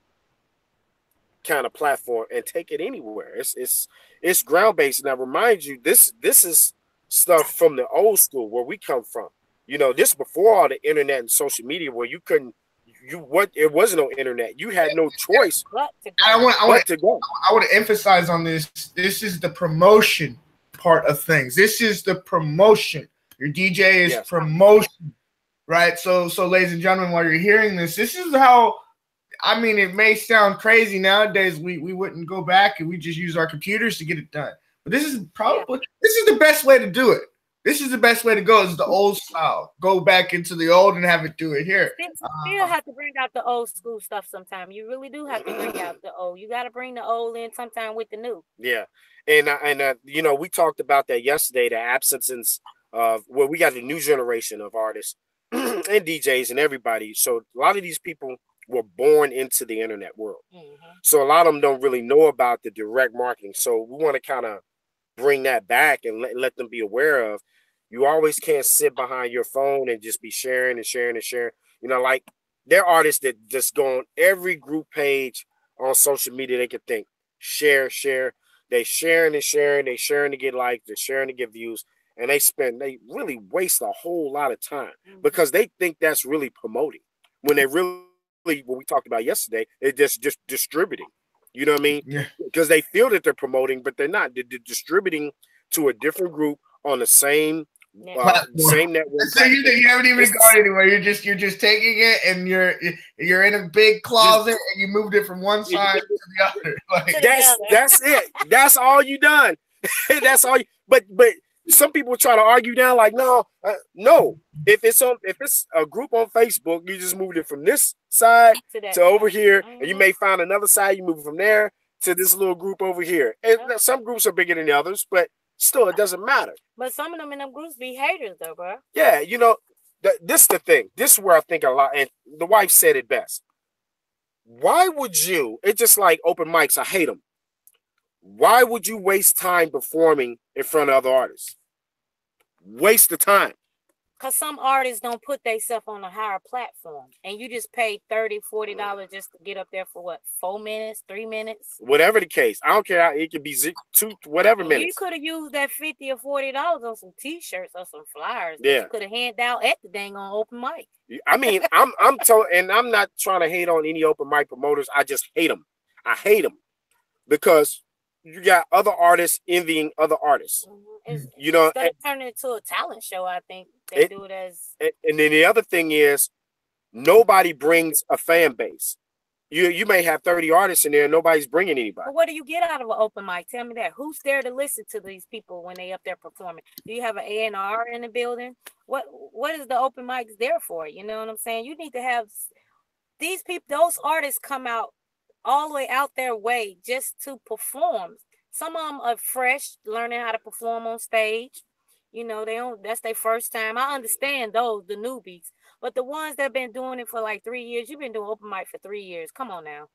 kind of platform and take it anywhere. It's ground based. And I remind you, this is stuff from the old school where we come from. You know, this before all the internet and social media, where you couldn't. It wasn't no internet. You had no choice. I want to emphasize on this. This is the promotion part of things. This is the promotion. Your DJ is promotion, right? So, ladies and gentlemen, while you're hearing this is how. I mean, it may sound crazy nowadays. We wouldn't go back and we just use our computers to get it done. But this is probably the best way to do it. This is the best way to go. It's the old style. Go back into the old and have it do it here. Still have to bring out the old school stuff sometime. You really do have to bring out the old. You got to bring the old in sometime with the new. Yeah. And you know, we talked about that yesterday, the absence of we got the new generation of artists and DJs and everybody. So a lot of these people were born into the internet world. Mm-hmm. So a lot of them don't really know about the direct marketing. So we want to kind of bring that back and let them be aware of. You always can't sit behind your phone and just be sharing and sharing and sharing. You know, like there are artists that just go on every group page on social media they could think, share. They sharing and sharing. They sharing to get likes. They're sharing to get views. And they really waste a whole lot of time because they think that's really promoting when they really, what we talked about yesterday, it's just distributing. You know what I mean? Yeah. Because they feel that they're promoting, but they're not. They're distributing to a different group on the same same network. So you haven't even gone anywhere. You're just taking it and you're in a big closet and you moved it from one side to the other. Like, that's it. That's all you done. That's all. But some people try to argue down like, no. If it's a group on Facebook, you just moved it from this side to over here, and you may find another side. You move it from there to this little group over here. And some groups are bigger than the others, but still, it doesn't matter. But some of them in them groups be haters, though, bro. Yeah, this is the thing. This is where I think a lot, and the wife said it best. Why would you? It's just like open mics. I hate them. Why would you waste time performing in front of other artists? Waste the time. Because some artists don't put themselves on a higher platform. And you just pay $30, $40 just to get up there for what? 4 minutes, 3 minutes? Whatever the case. I don't care. It could be 2, whatever minutes. You could have used that $50 or $40 on some t-shirts or some flyers. Yeah. You could have handed out at the dang on open mic. I mean, I'm not trying to hate on any open mic promoters. I just hate them. I hate them because you got other artists envying other artists. Instead of turning it into a talent show, I think they do it as. And then the other thing is, nobody brings a fan base. You may have 30 artists in there, and nobody's bringing anybody. But what do you get out of an open mic? Tell me that. Who's there to listen to these people when they up there performing? Do you have an A&R in the building? What is the open mics there for? You know what I'm saying? You need to have these people, those artists come out all the way out their way just to perform. Some of them are fresh, learning how to perform on stage. That's their first time. I understand those, the newbies. But the ones that have been doing it for like 3 years, you've been doing open mic for 3 years. Come on now.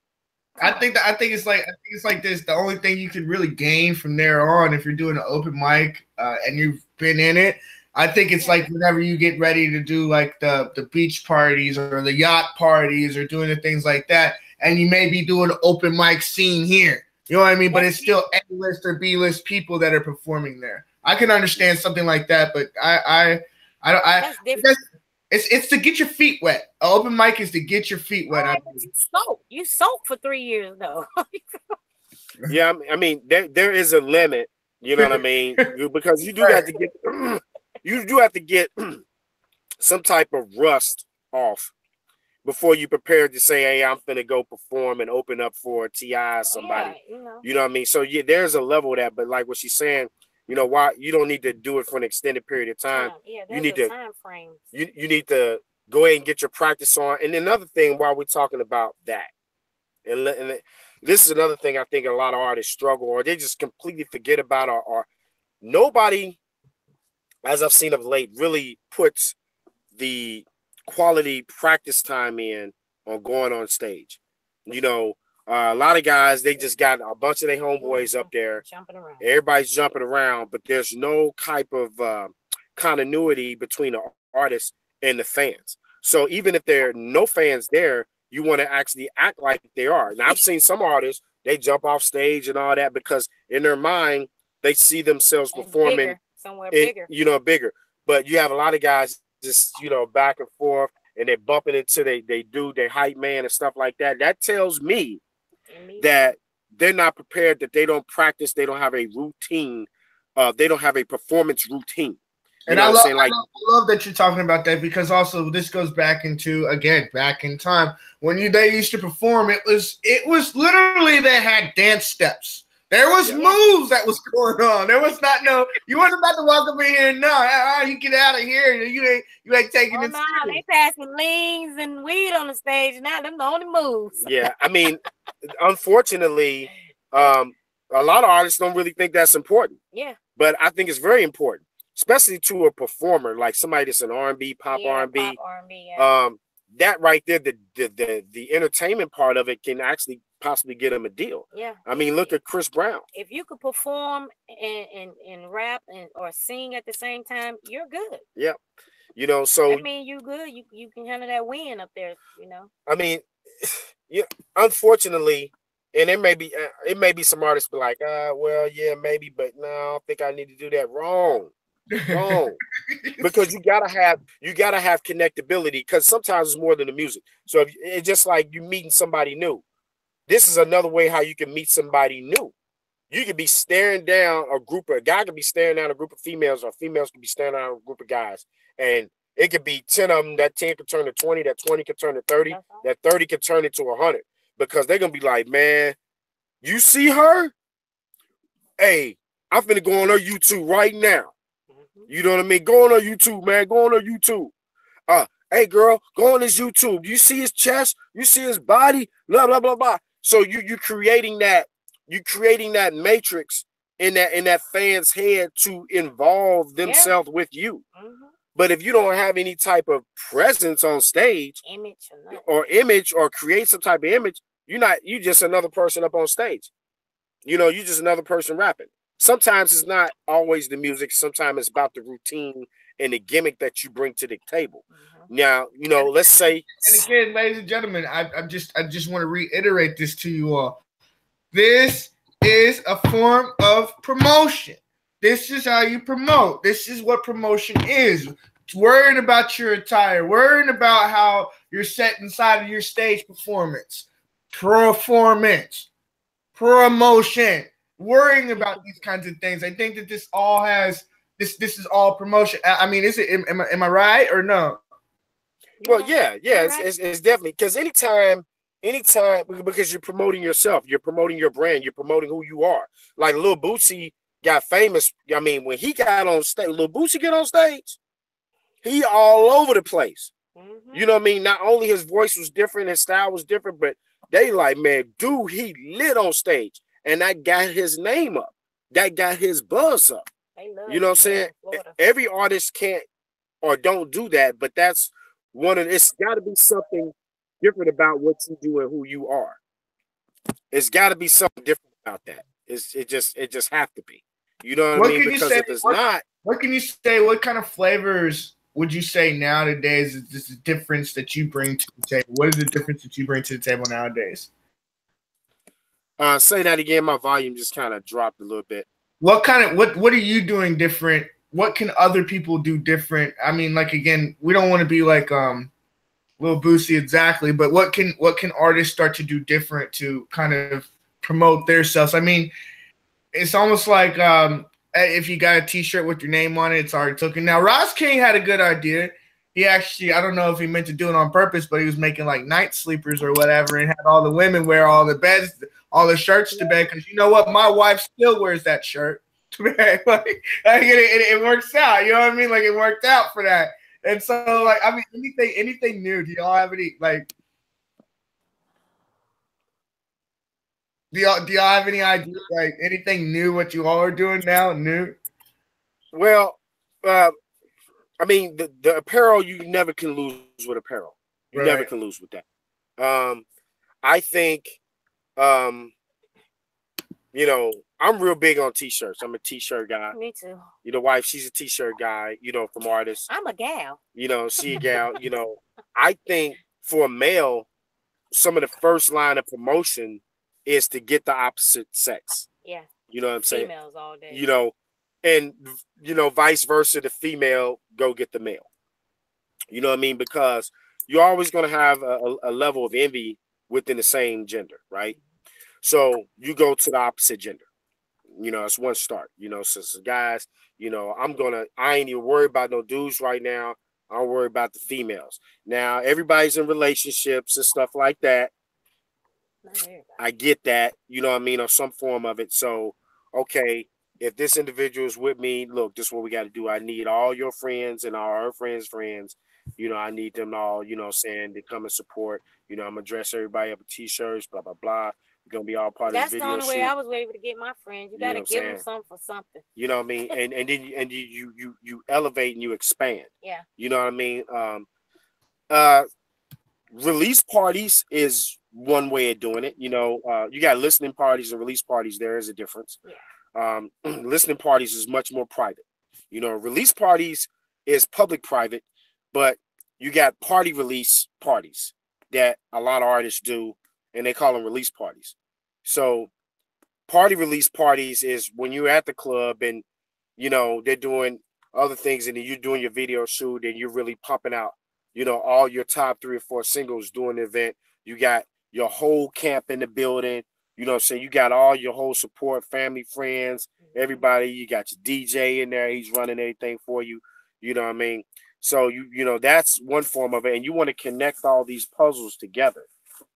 I think it's like this. The only thing you could really gain from there on, if you're doing an open mic and you've been in it, I think it's like whenever you get ready to do like the beach parties or the yacht parties or doing the things like that, and you may be doing an open mic scene here. You know what I mean? But it's still A-list or B-list people that are performing there. I can understand something like that, but That's different. It's to get your feet wet. An open mic is to get your feet wet. Right, you soak for 3 years though. Yeah, I mean there is a limit. You know what I mean? Because you do have to get some type of rust off before you prepare to say, hey, I'm finna go perform and open up for T.I. or somebody. Yeah, You know what I mean? So yeah, there's a level of that, but like what she's saying, why you don't need to do it for an extended period of time. You need to time frame. You need to go ahead and get your practice on. And another thing, while we're talking about that, and this is another thing I think a lot of artists struggle, or they just completely forget about, or nobody, as I've seen of late, really puts the quality practice time in on going on stage. A lot of guys, they just got a bunch of their homeboys up there. Jumping around. Everybody's jumping around, but there's no type of continuity between the artist and the fans. So even if there are no fans there, you want to actually act like they are. Now, I've seen some artists, they jump off stage and all that because in their mind, they see themselves performing somewhere bigger. Bigger. But you have a lot of guys just, back and forth, and they're bumping into their hype man and stuff like that. That tells me that they're not prepared, that they don't practice, they don't have a routine, they don't have a performance routine. And I love that you're talking about that, because also this goes back in time when they used to perform. It was literally, they had dance steps. There was moves that was going on. There was you weren't about to walk up in here and you get out of here. You ain't taking it. They passing leans and weed on the stage now. Them the only moves. Yeah, I mean, unfortunately, a lot of artists don't really think that's important. Yeah, but I think it's very important, especially to a performer like somebody that's an R&B, pop R&B. That right there, the entertainment part of it can actually possibly get them a deal. Yeah. I mean, look at Chris Brown. If you could perform and rap or sing at the same time, you're good. Yeah. So I mean, you good. You can handle that win up there. I mean, unfortunately, and it may be some artists be like, well, yeah, maybe, but no, I don't think I need to do that. Wrong. Because you gotta have connectability, because sometimes it's more than the music. So if it's just like you meeting somebody new. This is another way how you can meet somebody new. You could be staring down a guy could be staring down a group of females, or females could be staring down a group of guys. And it could be 10 of them. That 10 could turn to 20, that 20 could turn to 30, that 30 could turn into 100. Because they're going to be like, man, you see her? Hey, I'm finna go on her YouTube right now. You know what I mean? Go on her YouTube, man. Go on her YouTube. Hey, girl, go on his YouTube. You see his chest? You see his body? Blah, blah, blah, blah. So you're creating that matrix in that fan's head to involve themselves with you. But if you don't have any type of presence on stage, image or create some type of image, you just another person up on stage. You know, you just another person rapping. Sometimes it's not always the music. Sometimes it's about the routine and the gimmick that you bring to the table. Now, you know, let's say. And again, ladies and gentlemen, I just want to reiterate this to you all. This is a form of promotion. This is how you promote. This is what promotion is. It's worrying about your attire, worrying about how you're set inside of your stage performance, promotion, worrying about these kinds of things. I think that this all has this is all promotion. I mean, is it? Am I right or no? Well, yeah, it's definitely, because anytime, because you're promoting yourself, you're promoting your brand, you're promoting who you are. Like Lil Boosie got famous. I mean, when he got on stage, Lil Boosie get on stage, he all over the place. You know what I mean? Not only his voice was different, his style was different, but they like, man, dude, he lit on stage, and that got his name up. That got his buzz up. You know what I'm saying? Every artist can't or don't do that, but that's it's got to be something different about what you do and who you are. It's got to be something different about that. It just have to be. You know what I mean? Because if it's not, what can you say? What kind of flavors would you say nowadays is this difference that you bring to the table? What is the difference that you bring to the table nowadays? Say that again. My volume just kind of dropped a little bit. What are you doing different? What can other people do different? I mean, like, again, we don't want to be like Lil Boosie exactly, but what can artists start to do different to kind of promote themselves? I mean, it's almost like if you got a T-shirt with your name on it, it's already taken. Now, Ross King had a good idea. He actually, I don't know if he meant to do it on purpose, but he was making like night sleepers or whatever, and had all the women wear all the shirts to bed. Because you know what, my wife still wears that shirt. It works out. You know what I mean? Like, it worked out for that. And so, like, I mean, anything new? Do y'all have any like? Do y'all have any idea, like, anything new? What you all are doing now, new? Well, I mean, the apparel, you never can lose with apparel. You never can lose with that. I think, you know, I'm real big on T-shirts. I'm a T-shirt guy. Me too. You know, wife, she's a T-shirt guy, you know, from artists. I'm a gal. You know, she a gal. You know, I think for a male, some of the first line of promotion is to get the opposite sex. Yeah. You know what I'm saying? Females all day. You know, and, you know, vice versa, the female go get the male. You know what I mean? Because you're always going to have a level of envy within the same gender, right? So you go to the opposite gender. You know, it's one start. You know, so guys, you know, I ain't even worried about no dudes right now. I'm worried about the females. Now, everybody's in relationships and stuff like that. I get that, you know what I mean, or some form of it. So, okay, if this individual is with me, look, this is what we got to do. I need all your friends and all her friends' friends. You know, I need them all, you know what I'm saying, to come and support. You know, I'm going to dress everybody up with T-shirts, blah, blah, blah. We're going to be all part of the video. That's the only way I was able to get my friends. You got to give them something for something. You know what I mean? And then you elevate and you expand. Yeah. You know what I mean? Release parties is one way of doing it. You know, you got listening parties and release parties. There is a difference. Yeah. Listening parties is much more private. You know, release parties is public private, but you got party release parties that a lot of artists do, and they call them release parties. So party release parties is when you're at the club and, you know, they're doing other things and then you're doing your video shoot and you're really pumping out, you know, all your top 3 or 4 singles during the event. You got your whole camp in the building. You know what I'm saying? You got all your whole support, family, friends, everybody. You got your DJ in there. He's running everything for you. You know what I mean? So you know, that's one form of it. And you want to connect all these puzzles together.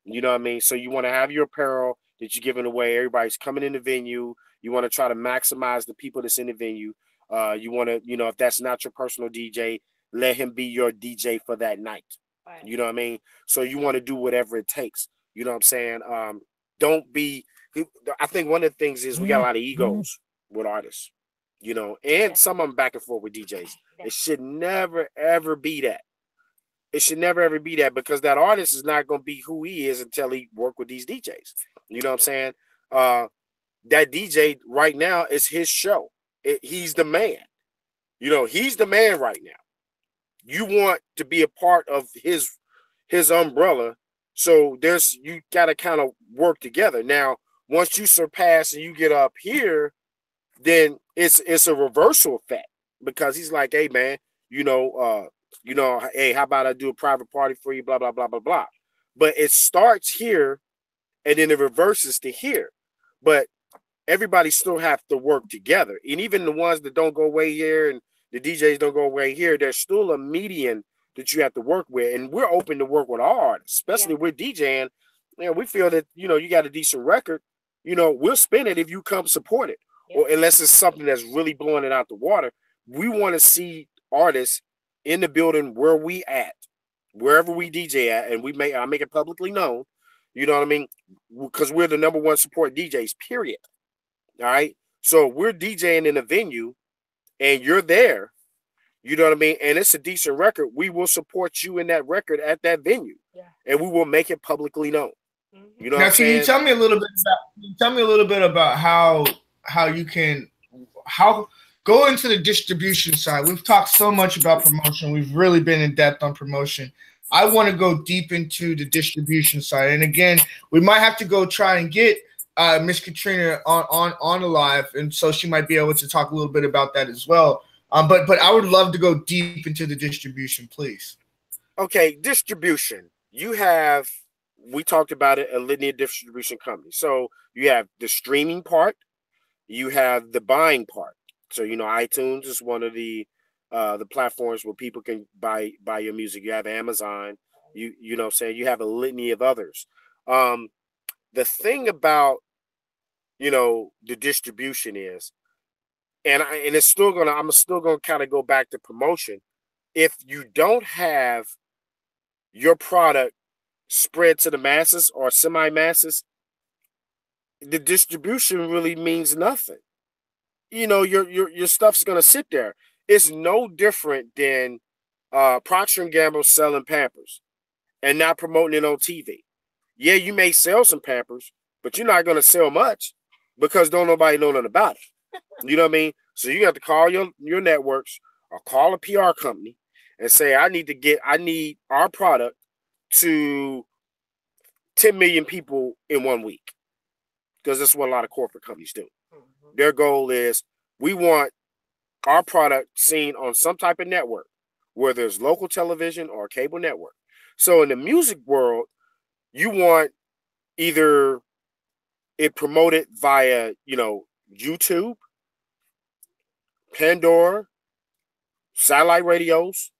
You know what I mean? So you want to have your apparel that you're giving away. Everybody's coming in the venue. You want to try to maximize the people that's in the venue. You want to, you know, if that's not your personal DJ, let him be your DJ for that night. Right. You know what I mean? So you want to do whatever it takes. You know what I'm saying? Don't be. I think one of the things is we got a lot of egos with artists. You know, and some of them back and forth with DJs. It should never ever be that. It should never ever be that, because that artist is not going to be who he is until he work with these DJs. You know what I'm saying? That DJ right now is his show. He's the man. You know, he's the man right now. You want to be a part of his umbrella. So you got to kind of work together. Now, once you surpass and you get up here, then it's a reversal effect, because he's like, hey man, hey, how about I do a private party for you, blah, blah, blah, blah, blah. But it starts here and then it reverses to here. But everybody still have to work together. And even the ones that don't go away here and the DJs don't go away here, there's still a median that you have to work with. And we're open to work with our artists, especially with DJing. You know, we feel that, you know, you got a decent record, you know, we'll spin it if you come support it. Or unless it's something that's really blowing it out the water. We want to see artists in the building where we at, wherever we DJ at, and I make it publicly known, you know what I mean? Because we're the #1 support DJs, period. All right. So we're DJing in a venue and you're there, you know what I mean? And it's a decent record. We will support you in that record at that venue. Yeah. And we will make it publicly known. Mm-hmm. You know, now, can you tell me a little bit about how you can go into the distribution side? We've talked so much about promotion. We've really been in depth on promotion. I want to go deep into the distribution side. And again, we might have to go try and get Miss Katrina on the live, and so she might be able to talk a little bit about that as well. But I would love to go deep into the distribution, please. Okay, distribution. We talked about it, a linear distribution company. So you have the streaming part, you have the buying part. So, you know, iTunes is one of the platforms where people can buy your music. You have Amazon, you know what I'm saying? You have a litany of others. The thing about, you know, the distribution is, and I'm still gonna kind of go back to promotion. If you don't have your product spread to the masses or semi-masses, the distribution really means nothing. You know, your stuff's gonna sit there. It's no different than Procter & Gamble selling Pampers and not promoting it on TV. Yeah, you may sell some Pampers, but you're not gonna sell much because don't nobody know nothing about it. You know what I mean? So you have to call your networks or call a PR company and say, I need our product to 10 million people in 1 week. Because that's what a lot of corporate companies do. Mm-hmm. Their goal is, we want our product seen on some type of network, whether it's local television or cable network. So in the music world, you want either it promoted via, you know, YouTube, Pandora, satellite radios,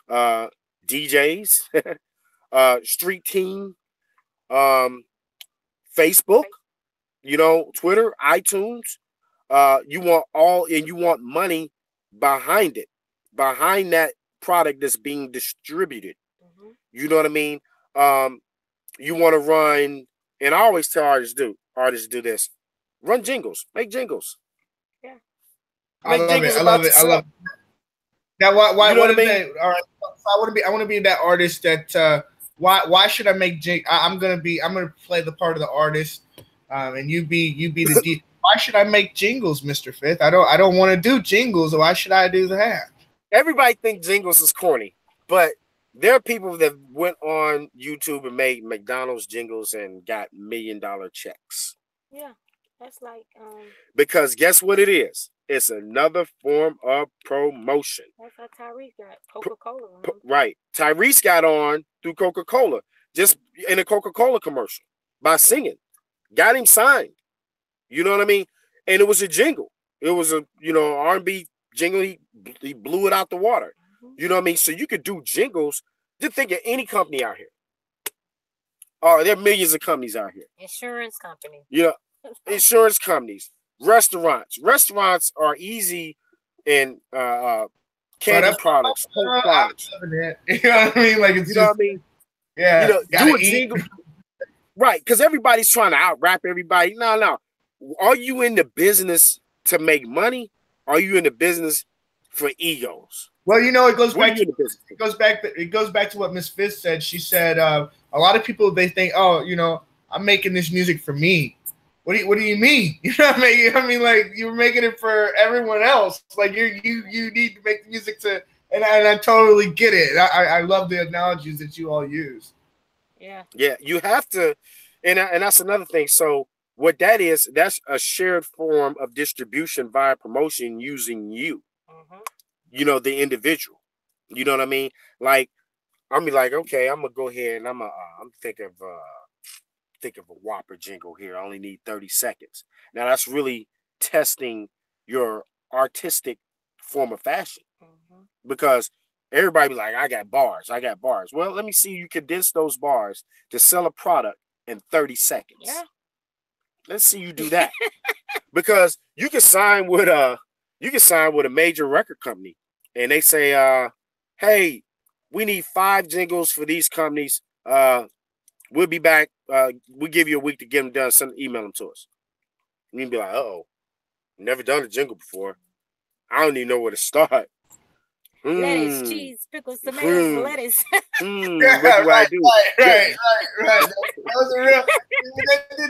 DJs, Street Team, Facebook, you know, Twitter, iTunes. You want money behind it, behind that product that's being distributed. Mm-hmm. You know what I mean? You want to run, and I always tell artists do this: run jingles, make jingles. Yeah, I love it. Now, why? You know what I mean? All right, so I want to be that artist that. Why should I make jing? I'm gonna play the part of the artist, and you be the D. Why should I make jingles, Mr.5th? I don't want to do jingles. Why should I do that? Everybody thinks jingles is corny, but there are people that went on YouTube and made McDonald's jingles and got $1 million checks. Yeah, that's like because guess what it is? It's another form of promotion. That's how Tyrese got Coca-Cola. Right. Tyrese got on through Coca-Cola, just in a Coca-Cola commercial by singing. got him signed. You know what I mean? And it was a jingle. It was a, you know, R&B jingle. He blew it out the water. You know what I mean? So you could do jingles. Just think of any company out here. Oh, there are millions of companies out here. Insurance company. You know, insurance companies, restaurants. Restaurants are easy in candy products, Coke products. You know what I mean? Like, it's you know what I mean? Yeah. You know, do a jingle. Right, because everybody's trying to out-rap everybody. No. Are you in the business to make money? Are you in the business for egos? Well, you know, it goes back to what Ms.5th said. She said a lot of people, they think, oh, you know, I'm making this music for me. What do you mean? You know what I mean? I mean, like, you're making it for everyone else. Like, you need to make the music to, and I totally get it. I love the analogies that you all use. Yeah, you have to, and that's another thing. So what that is, that's a shared form of distribution via promotion using you. You know, the individual. You know what I mean? Like, I'm be like, okay, I'm gonna go ahead and I'm think of a Whopper jingle here. I only need 30 seconds. Now that's really testing your artistic form of fashion, because everybody be like, I got bars. Well, let me see you condense those bars to sell a product in 30 seconds. Yeah. Let's see you do that. Because you can sign with a major record company and they say, hey, we need 5 jingles for these companies. We'll be back. We'll give you a week to get them done. Email them to us. And you'd be like, uh-oh, never done a jingle before. I don't even know where to start. Lettuce, cheese, pickles, tomatoes, lettuce. Right. That was a real.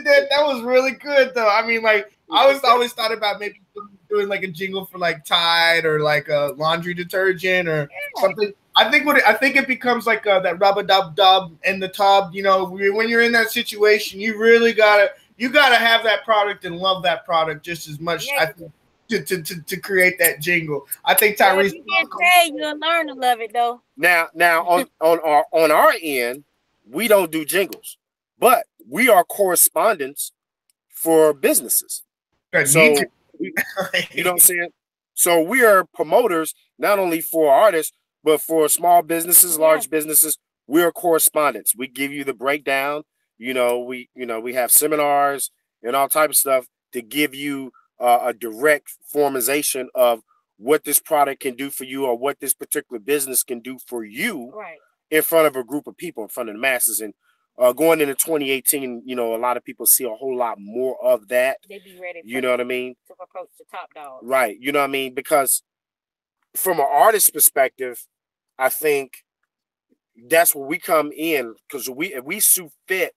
That was really good, though. I mean, like, I always thought about maybe doing like a jingle for like Tide or like a laundry detergent or something. I think it becomes like that rubber dub dub in the tub. You know, when you're in that situation, you really gotta have that product and love that product just as much. I think. To create that jingle, I think Tyrese. You get paid, you'll learn to love it though. Now on our end, we don't do jingles, but we are correspondents for businesses. So you know what I'm saying. So we are promoters not only for artists but for small businesses, large businesses. We are correspondents. We give you the breakdown. We have seminars and all type of stuff to give you a direct formalization of what this product can do for you or what this particular business can do for you in front of a group of people, in front of the masses. And going into 2018, a lot of people see a whole lot more of that. They be ready. You know what I mean? To approach the top dog. Right. You know what I mean? Because from an artist perspective, I think that's where we come in, because if we see fit,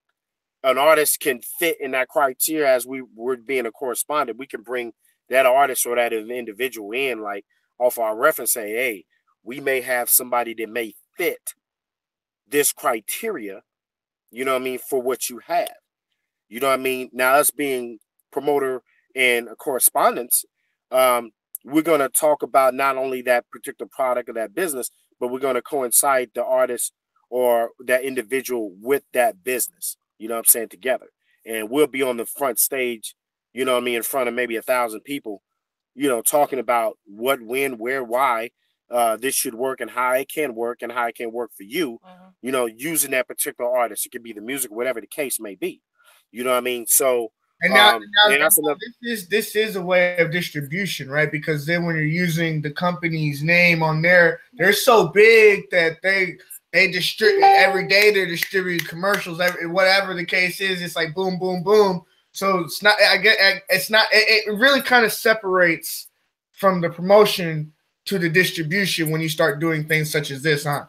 an artist can fit in that criteria as we're being a correspondent. We can bring that artist or that individual in, like off our reference, say, hey, we may have somebody that may fit this criteria, you know what I mean, for what you have. You know what I mean? Now, us being promoter and correspondence, we're going to talk about not only that particular product or that business, but we're going to coincide the artist or that individual with that business. You know what I'm saying, together. And we'll be on the front stage, you know what I mean, in front of maybe 1,000 people, talking about what, when, where, why this should work and how it can work and how it can work for you, using that particular artist. It could be the music, whatever the case may be. You know what I mean? So, and now this is a way of distribution, right? Because then when you're using the company's name on there, they're so big that they distribute every day. They're distributing commercials, whatever the case is. It's like boom, boom, boom. So it's not. It really kind of separates from the promotion to the distribution when you start doing things such as this, huh?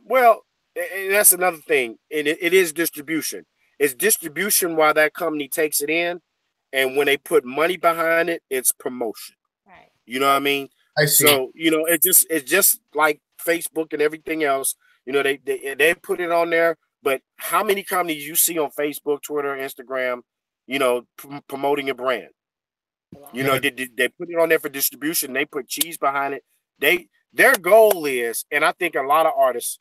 Well, and that's another thing. It is distribution. It's distribution while that company takes it in, and when they put money behind it, it's promotion. Right. You know what I mean? I see. So, it's just like Facebook and everything else. They put it on there, but how many companies you see on Facebook, Twitter, Instagram, promoting a brand? They put it on there for distribution. They put cheese behind it. Their goal is, and I think a lot of artists,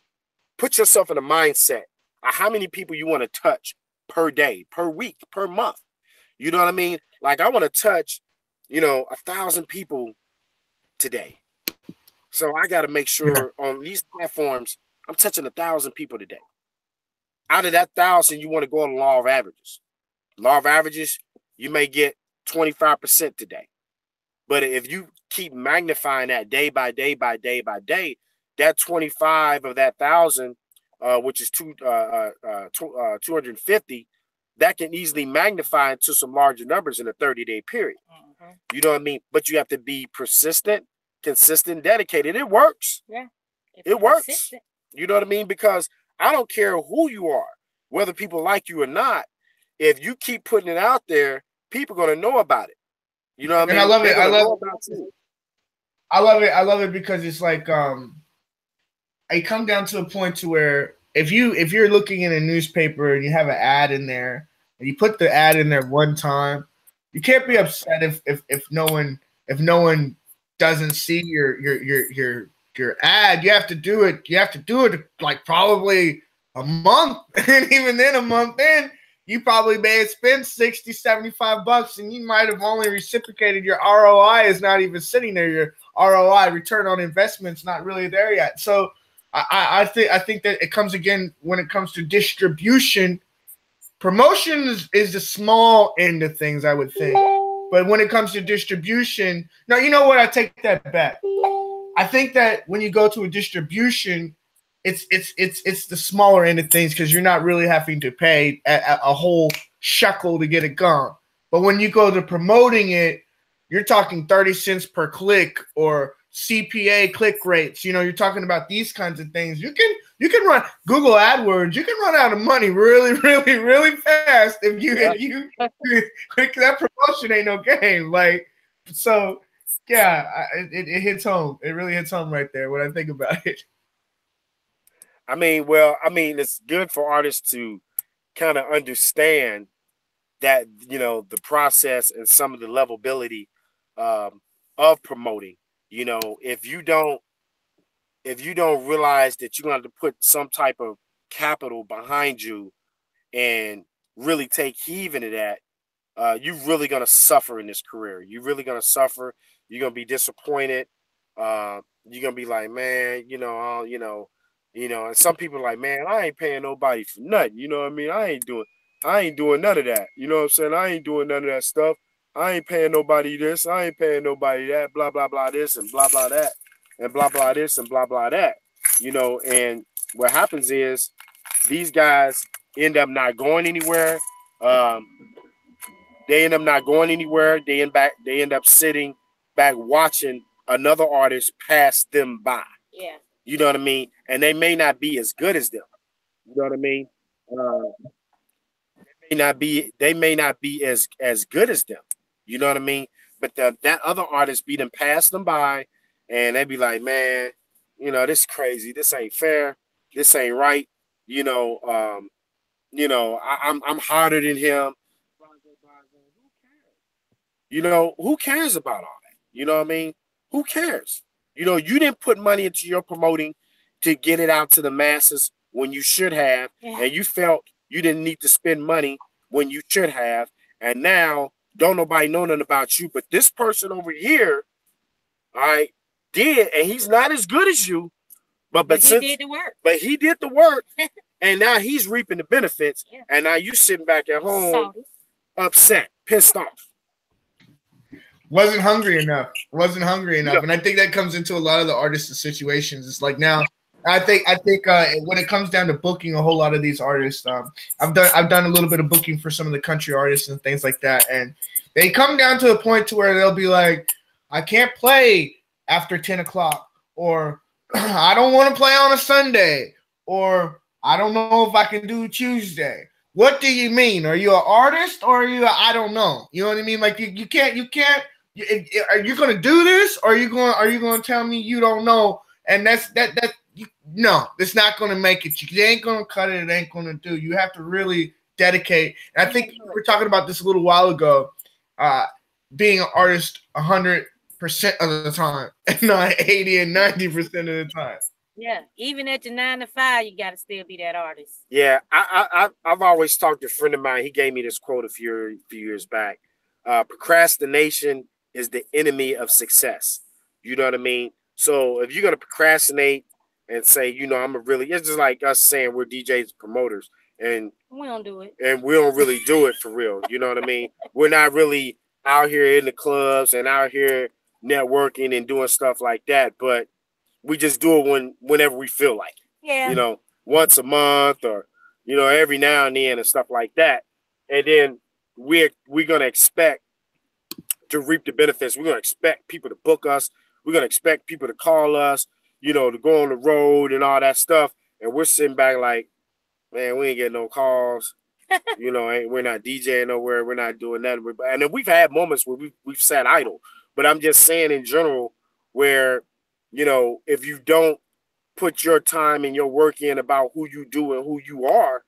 put yourself in a mindset how many people you want to touch per day, per week, per month. You know what I mean? Like I want to touch, 1,000 people today. So I got to make sure on these platforms, I'm touching 1,000 people today. Out of that 1,000, you want to go on the law of averages. Law of averages, you may get 25% today. But if you keep magnifying that day by day by day by day, that 25 of that 1,000, which is 250, that can easily magnify into some larger numbers in a 30-day period. Mm-hmm. You know what I mean? But you have to be persistent, consistent, dedicated. It works. Yeah. It works. You know what I mean? Because I don't care who you are, whether people like you or not. If you keep putting it out there, people are going to know about it. You know what I mean? I love it. I love it because it's like I come down to a point to where if you're looking in a newspaper and you have an ad in there and you put the ad in there one time, you can't be upset if no one doesn't see your ad. You have to do it. You have to do it like probably a month, and even then a month in, you probably may have spent $60, $75, and you might have only reciprocated. Your ROI is not even sitting there. Your ROI, return on investment's not really there yet. So I think that it comes again when it comes to distribution. Promotion is the small end of things, I would think. But when it comes to distribution, no, you know what? I take that back. I think that when you go to a distribution, it's the smaller end of things because you're not really having to pay a whole shekel to get it gone. But when you go to promoting it, you're talking 30 cents per click or CPA click rates. You know, you're talking about these kinds of things. You can run Google AdWords. You can run out of money really, really, really fast if you that promotion ain't no game. Like, so yeah, it hits home. It really hits home right there when I think about it. I mean, it's good for artists to kind of understand that, the process and some of the levelability of promoting. If you don't realize that you're going to have to put some type of capital behind you and really take heed into that, you're really going to suffer in this career. You're really going to suffer. You're going to be disappointed. You're going to be like, man, and some people are like, man, I ain't paying nobody for nothing. You know what I mean? I ain't doing none of that. You know what I'm saying? I ain't doing none of that stuff. I ain't paying nobody this. I ain't paying nobody that. Blah, blah, blah this and blah, blah that. And blah, blah this and blah, blah that. And what happens is these guys end up not going anywhere. They end up not going anywhere. They end up sitting back watching another artist pass them by. Yeah. You know what I mean? And they may not be as good as them. You know what I mean? They may not be as good as them. You know what I mean? But that other artist be them pass them by, and they be like, man, this crazy. This ain't fair. This ain't right. I'm harder than him. Who cares about all that? You know what I mean? Who cares? You didn't put money into your promoting to get it out to the masses when you should have, and you felt you didn't need to spend money when you should have, and now don't nobody know nothing about you, but this person over here, all right, did, and he's not as good as you, but he did the work. But he did the work, and now he's reaping the benefits, and now you sitting back at home, upset, pissed off. Wasn't hungry enough. And I think that comes into a lot of the artists' situations. It's like now, I think when it comes down to booking a whole lot of these artists, I've done a little bit of booking for some of the country artists and things like that, and they come down to a point to where they'll be like, I can't play after 10 o'clock, or I don't want to play on a Sunday, or I don't know if I can do Tuesday. What do you mean? Are you an artist or are you? I don't know. You know what I mean? Like you can't. Are you going to do this, or are you going to tell me you don't know? And no, it's not going to make it. You ain't going to cut it. It ain't going to do. You have to really dedicate. And I think we were talking about this a little while ago. Being an artist 100% of the time, and not 80 and 90% of the time. Yeah, even at your 9 to 5, you gotta still be that artist. Yeah, I've always talked to a friend of mine. He gave me this quote a few years back. Procrastination is the enemy of success. You know what I mean? So if you're gonna procrastinate and say, it's just like us saying we're DJs promoters and We don't do it. And we don't really do it for real. You know what I mean? We're not really out here in the clubs and out here networking and doing stuff like that, but we just do it whenever we feel like it. Yeah. Once a month or every now and then and stuff like that. And then we're gonna expect to reap the benefits. We're gonna expect people to book us. We're gonna expect people to call us, to go on the road and all that stuff. And we're sitting back like, man, we ain't getting no calls. We're not DJing nowhere. We're not doing nothing. And then we've had moments where we've sat idle. But I'm just saying in general where, if you don't put your time and your work in about who you do and who you are,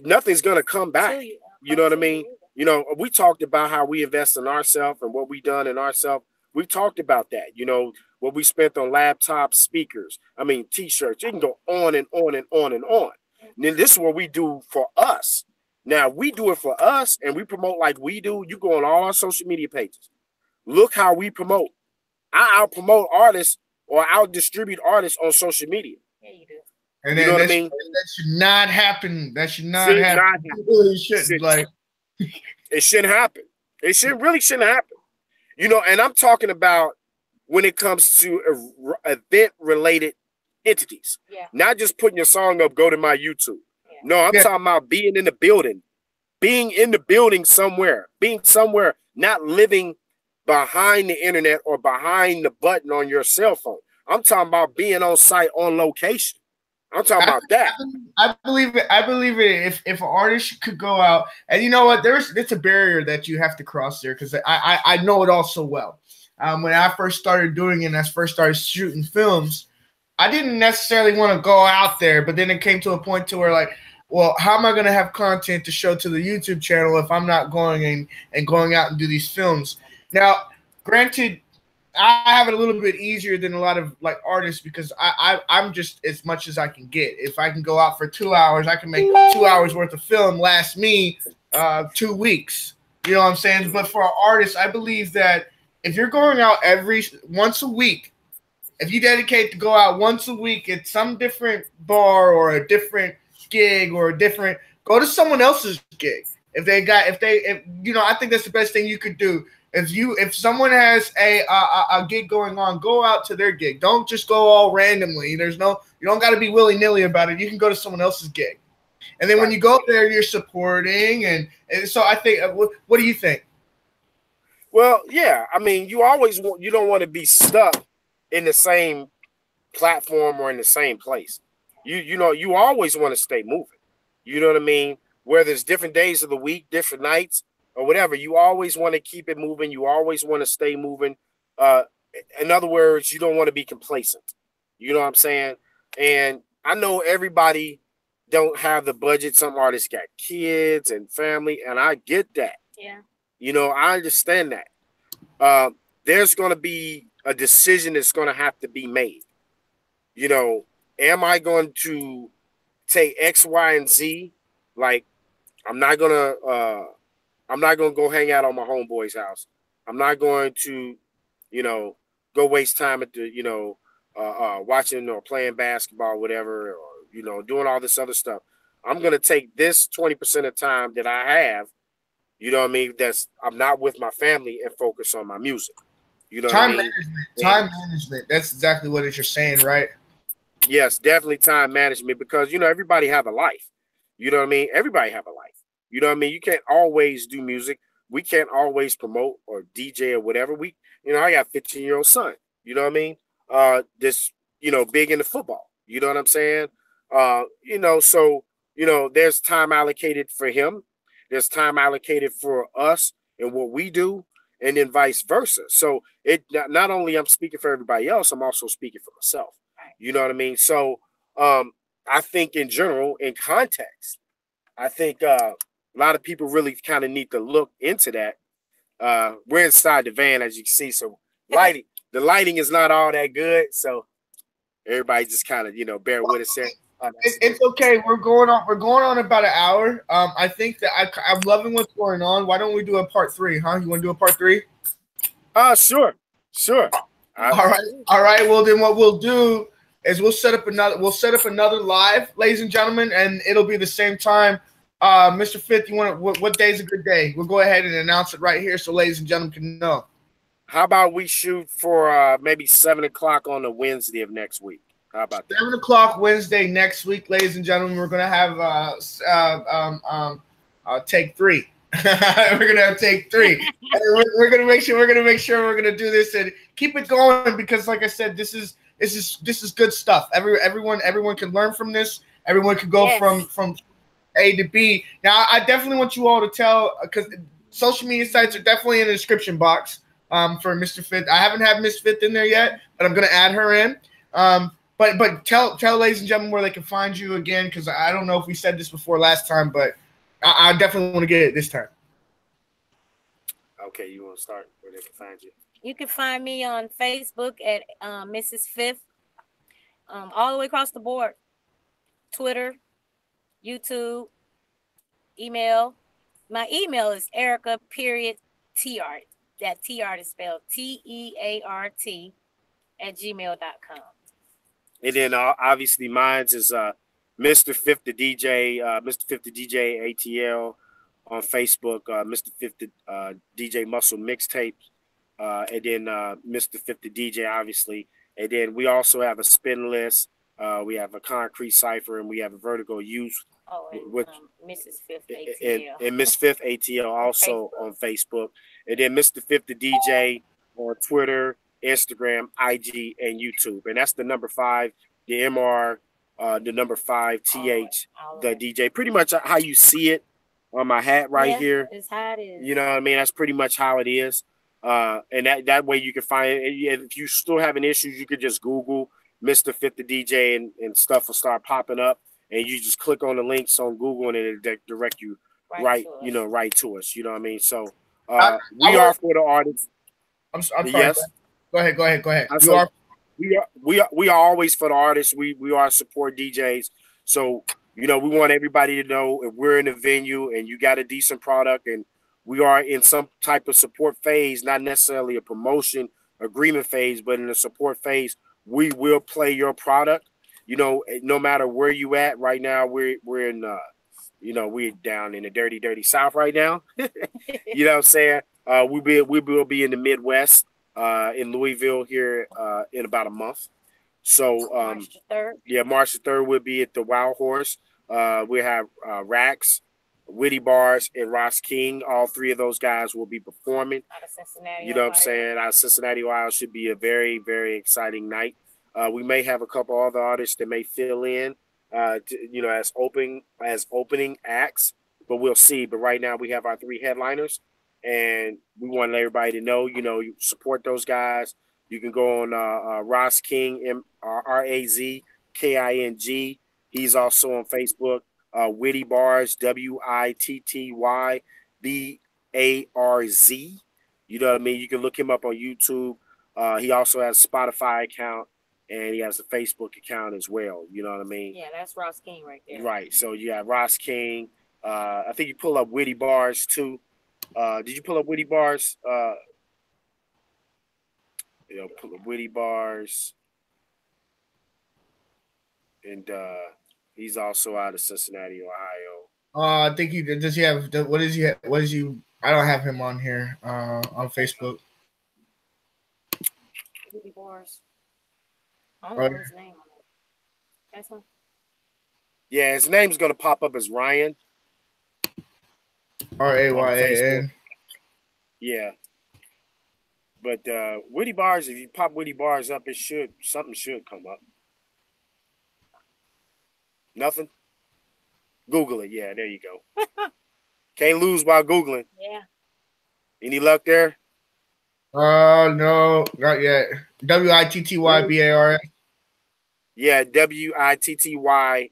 nothing's going to come back. You know what I mean? We talked about how we invest in ourselves and what we done in ourselves. We talked about that, what we spent on laptops, speakers, T-shirts. You can go on and on and on and on. And then this is what we do for us. Now, we do it for us and we promote like we do. You go on all our social media pages. Look how we promote. I out-promote artists or out-distribute artists on social media. Yeah, you do. And then what I mean? That should not happen. That should not happen. It shouldn't happen. It shouldn't happen. And I'm talking about when it comes to event-related entities. Yeah. Not just putting your song up, go to my YouTube. Yeah. No, I'm talking about being in the building. Being in the building somewhere. Being somewhere, not living behind the internet or behind the button on your cell phone. I'm talking about being on site, on location. I'm talking about that. I believe it. I believe it. If an artist could go out, and you know what, it's a barrier that you have to cross there because I know it all so well. When I first started doing it and I first started shooting films, I didn't necessarily want to go out there, but then it came to a point to where like, well, how am I going to have content to show to the YouTube channel if I'm not going and going out and do these films? Now, granted, I have it a little bit easier than a lot of like artists because I'm just as much as I can get. If I can go out for 2 hours, I can make 2 hours worth of film last me 2 weeks. You know what I'm saying? But for an artist, I believe that if you're going out once a week, if you dedicate to go out once a week at some different bar or a different gig or go to someone else's gig. I think that's the best thing you could do. If someone has a gig going on, go out to their gig. Don't just go all randomly. You don't got to be willy-nilly about it. You can go to someone else's gig. And then when you go there, you're supporting. And so I think, what do you think? Well, yeah. You don't want to be stuck in the same platform or in the same place. You always want to stay moving. You know what I mean? Whether it's different days of the week, different nights, or whatever, you always want to keep it moving. You always want to stay moving. In other words, you don't want to be complacent. You know what I'm saying? And I know everybody don't have the budget. Some artists got kids and family, and I get that. Yeah. I understand that. There's going to be a decision that's going to have to be made. Am I going to take X, Y, and Z? Like, I'm not gonna go hang out on my homeboy's house. I'm not going to, go waste time at the, watching or playing basketball, whatever, or doing all this other stuff. I'm gonna take this 20% of time that I have, I'm not with my family and focus on my music. Time management. Time management. That's exactly what you're saying, right? Yes, definitely time management because everybody have a life. You know what I mean? Everybody have a life. You know what I mean? You can't always do music. We can't always promote or DJ or whatever. I got a 15-year-old son. You know what I mean? Big into football. You know what I'm saying? So there's time allocated for him. There's time allocated for us and what we do, and then vice versa. So it not only I'm speaking for everybody else, I'm also speaking for myself. You know what I mean? So I think in general, in context, I think a lot of people really kind of need to look into that. We're inside the van, as you can see, so the lighting is not all that good. So everybody just kind of, you know, bear with us here. It's okay. We're going on about an hour. I think that I'm loving what's going on. Why don't we do a part 3, huh? You want to do a part 3? Sure. All right. Well, then what we'll do is we'll set up another live, ladies and gentlemen, and it'll be the same time. Mr. 5th, you want what day's a good day? We'll go ahead and announce it right here so ladies and gentlemen can know. How about we shoot for maybe 7 o'clock on the Wednesday of next week? How about that? 7 o'clock Wednesday next week, ladies and gentlemen. We're gonna have take 3. We're gonna have take 3. we're gonna make sure we're gonna do this and keep it going because, like I said, this is good stuff. Everyone can learn from this. Everyone can go from A to B. Now, I definitely want you all to tell because social media sites are definitely in the description box for Mr. 5th. I haven't had Miss 5th in there yet, but I'm gonna add her in. But tell ladies and gentlemen where they can find you again, because I don't know if we said this before last time, but I definitely want to get it this time. Okay, you want to start where they can find you? You can find me on Facebook at Mrs.5th, all the way across the board. Twitter, YouTube, email. My email is Erica.TR. That TR is spelled TEART @gmail.com. And then obviously mine's is Mr.5th The DJ, Mr.5th The DJ ATL on Facebook, Mr.5th The DJ Muscle Mixtapes, and then Mr.5th The DJ, obviously. And then we also have a spin list. We have a concrete cipher, and we have a vertical use. With Mrs.5th ATL. And Miss 5th ATL also on Facebook. And then Mr.5th The DJ on Twitter, Instagram, IG, and YouTube. And that's the number 5, the MR, the number 5, TH, the DJ. Pretty much how you see it on my hat right here. It's how it is. You know what I mean? That's pretty much how it is. And that way you can find it. If you still having issues, you could just Google Mr.5th The DJ and stuff will start popping up. And you just click on the links on Google and it'll direct you right to us. You know what I mean? So we are for the artists. I'm sorry. Yes. Go ahead. We are always for the artists. We are support DJs. So, you know, we want everybody to know if we're in a venue and you got a decent product and we are in some type of support phase, not necessarily a promotion agreement phase, but in a support phase, we will play your product. You know, no matter where you at right now, we're in, you know, we're down in the dirty South right now. You know what I'm saying? We will be in the Midwest, in Louisville here in about a month. So, March the 3rd. Yeah, March the 3rd will be at the Wild Horse. We have Rax, Witty Bars, and Ross King. All 3 of those guys will be performing. Out of Cincinnati, you know what I'm saying? Out of Cincinnati, Ohio should be a very, very exciting night. We may have a couple other artists that may fill in, you know, as opening acts, but we'll see. But right now we have our 3 headliners, and we want everybody to know, you know, you support those guys. You can go on Ross King, RazKing. He's also on Facebook. Witty Bars, WITTYBARZ. You know what I mean? You can look him up on YouTube. He also has a Spotify account. And he has a Facebook account as well. You know what I mean? Yeah, that's Ross King right there. Right. So you have Ross King. I think you pull up Witty Bars too. Did you pull up Witty Bars? Pull up Witty Bars. And he's also out of Cincinnati, Ohio. I think he does. He have what is he? What is you? I don't have him on here on Facebook. Witty Bars. I don't know his name. That's one. Yeah, his name's gonna pop up as Ryan. RAYAN. Yeah. But Witty Bars, if you pop Witty Bars up, something should come up. Nothing? Google it. Yeah, there you go. Can't lose by Googling. Yeah. Any luck there? No, not yet. WITTYBARZ. Yeah, WITTYBARZ.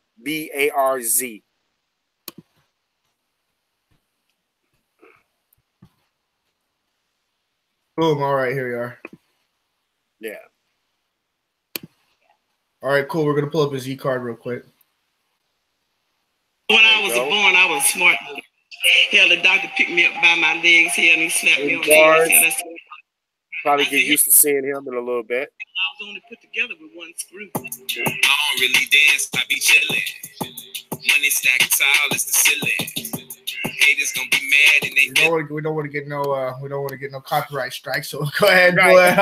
Boom. All right, here we are. Yeah. All right, cool. We're gonna pull up his e-card real quick. When I was born, I was smart. Hell, the doctor picked me up by my legs here and he slapped me on the head. Probably get used to seeing him in a little bit. I was only put together with one screw. I don't really dance, I be chilling. Money stacked tall is the ceiling. Haters gonna be mad and they we don't want to get no copyright strikes. So go ahead, right.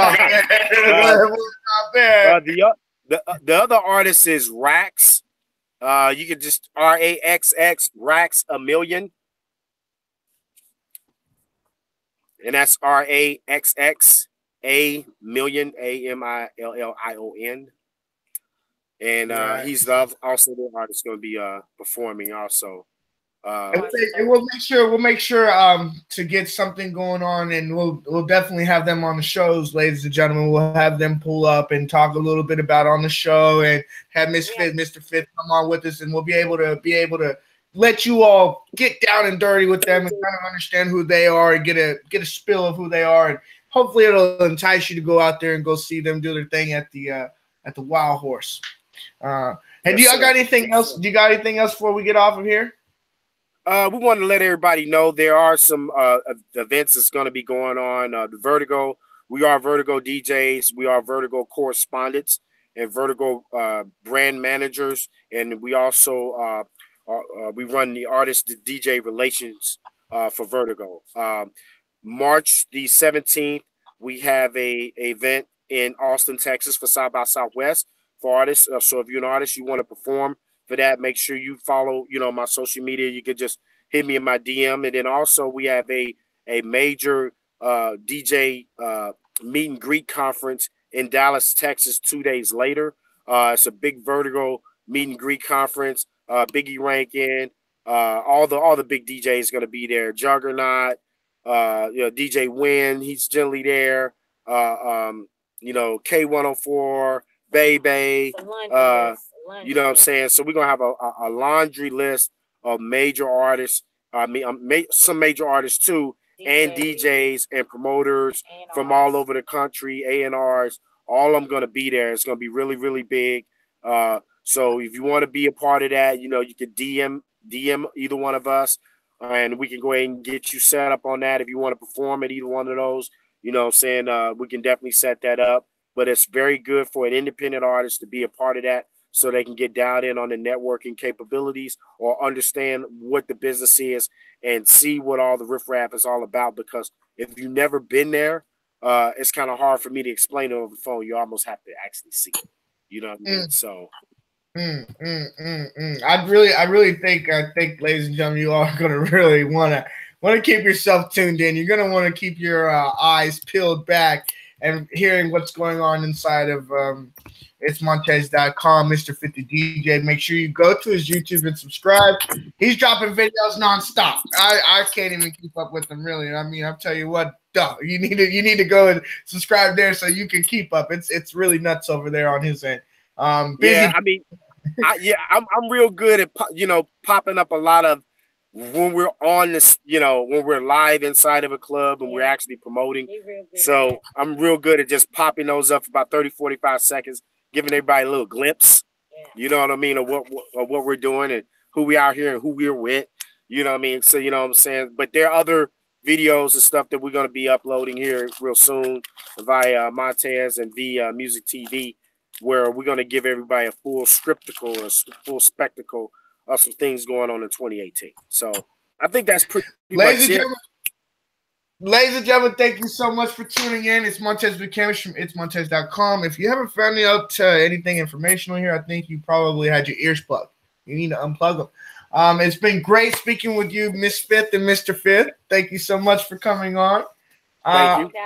The other artist is Rax. You could just RAXX Rax a million. And that's RAXX a million, AMILLION. And he's also the artist going to be performing also. We'll make sure to get something going on, and we'll definitely have them on the shows, ladies and gentlemen. We'll have them pull up and talk a little bit about on the show, and have Mr.5th come on with us, and we'll be able to let you all get down and dirty with them and kind of understand who they are and get a spill of who they are, and hopefully it'll entice you to go out there and go see them do their thing at the Wild Horse. Hey, do y'all got anything else? Do you got anything else before we get off of here? We want to let everybody know there are some events that's going to be going on. The Vertigo, we are Vertigo DJs, we are Vertigo correspondents and Vertigo brand managers, and we also we run the artist DJ relations for Vertigo. March the 17th, we have a event in Austin, Texas for South by Southwest for artists. So if you're an artist, you want to perform for that, make sure you follow, my social media. You could just hit me in my DM. And then also we have a major DJ meet and greet conference in Dallas, Texas, 2 days later. It's a big Vertigo meet and greet conference. Biggie Rankin, all the big DJs going to be there. Juggernaut, DJ Wynn, he's generally there. K104, Bebe, you know what I'm saying? So we're going to have a laundry list of major artists, some major artists too, and DJs and promoters from all over the country, A&Rs, all of them going to be there. It's going to be really, really big. So if you want to be a part of that, you could DM either one of us, and we can go ahead and get you set up on that. If you want to perform at either one of those, we can definitely set that up. But it's very good for an independent artist to be a part of that, so they can get down in on the networking capabilities or understand what the business is and see what all the riffraff is all about. Because if you've never been there, it's kind of hard for me to explain it over the phone. You almost have to actually see it. You know what I mean? So. I really think, ladies and gentlemen, you are going to really want to keep yourself tuned in. You're going to want to keep your eyes peeled back and hearing what's going on inside of itsmontez.com, Mr.5th The DJ. Make sure you go to his YouTube and subscribe. He's dropping videos nonstop. I can't even keep up with him, really. I mean, I'll tell you what, you need to go and subscribe there so you can keep up. It's really nuts over there on his end. Busy. Yeah, I mean, I'm real good at popping up a lot of when we're on this, when we're live inside of a club and we're actually promoting. So I'm real good at just popping those up for about 30, 45 seconds, giving everybody a little glimpse, you know what I mean, of what we're doing and who we are here and who we're with, you know what I mean? So, you know what I'm saying? But there are other videos and stuff that we're going to be uploading here real soon via Montez and via Music TV, where we're going to give everybody a full spectacle of some things going on in 2018. So I think that's pretty much it. Ladies and gentlemen, thank you so much for tuning in. It's Montez from itsmontez.com. If you haven't found out anything informational here, I think you probably had your ears plugged. You need to unplug them. It's been great speaking with you, Miss 5th and Mr.5th. Thank you so much for coming on. Thank you.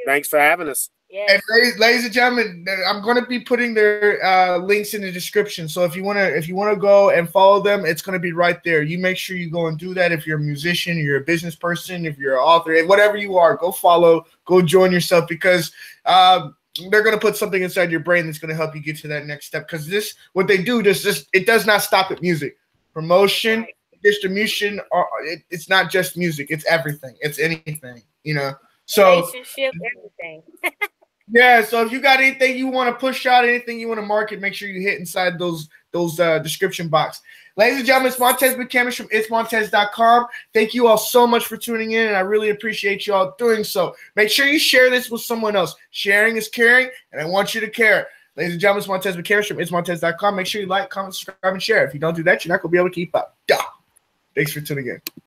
Thanks for having us. Yes. And ladies and gentlemen, I'm going to be putting their links in the description. So if you want to go and follow them, it's going to be right there. You make sure you go and do that. If you're a musician, you're a business person, if you're an author, whatever you are, go follow, go join yourself, because they're going to put something inside your brain that's going to help you get to that next step. Because what they do it does not stop at music. Promotion, distribution, it's not just music. It's everything. It's anything, So relationship, everything. Yeah, so if you got anything you want to push out, anything you want to market, make sure you hit inside those description box. Ladies and gentlemen, it's Montez McCamish from itsmontez.com. Thank you all so much for tuning in, and I really appreciate you all doing so. Make sure you share this with someone else. Sharing is caring, and I want you to care. Ladies and gentlemen, it's Montez McCamish from itsmontez.com. Make sure you like, comment, subscribe, and share. If you don't do that, you're not going to be able to keep up. Duh. Thanks for tuning in.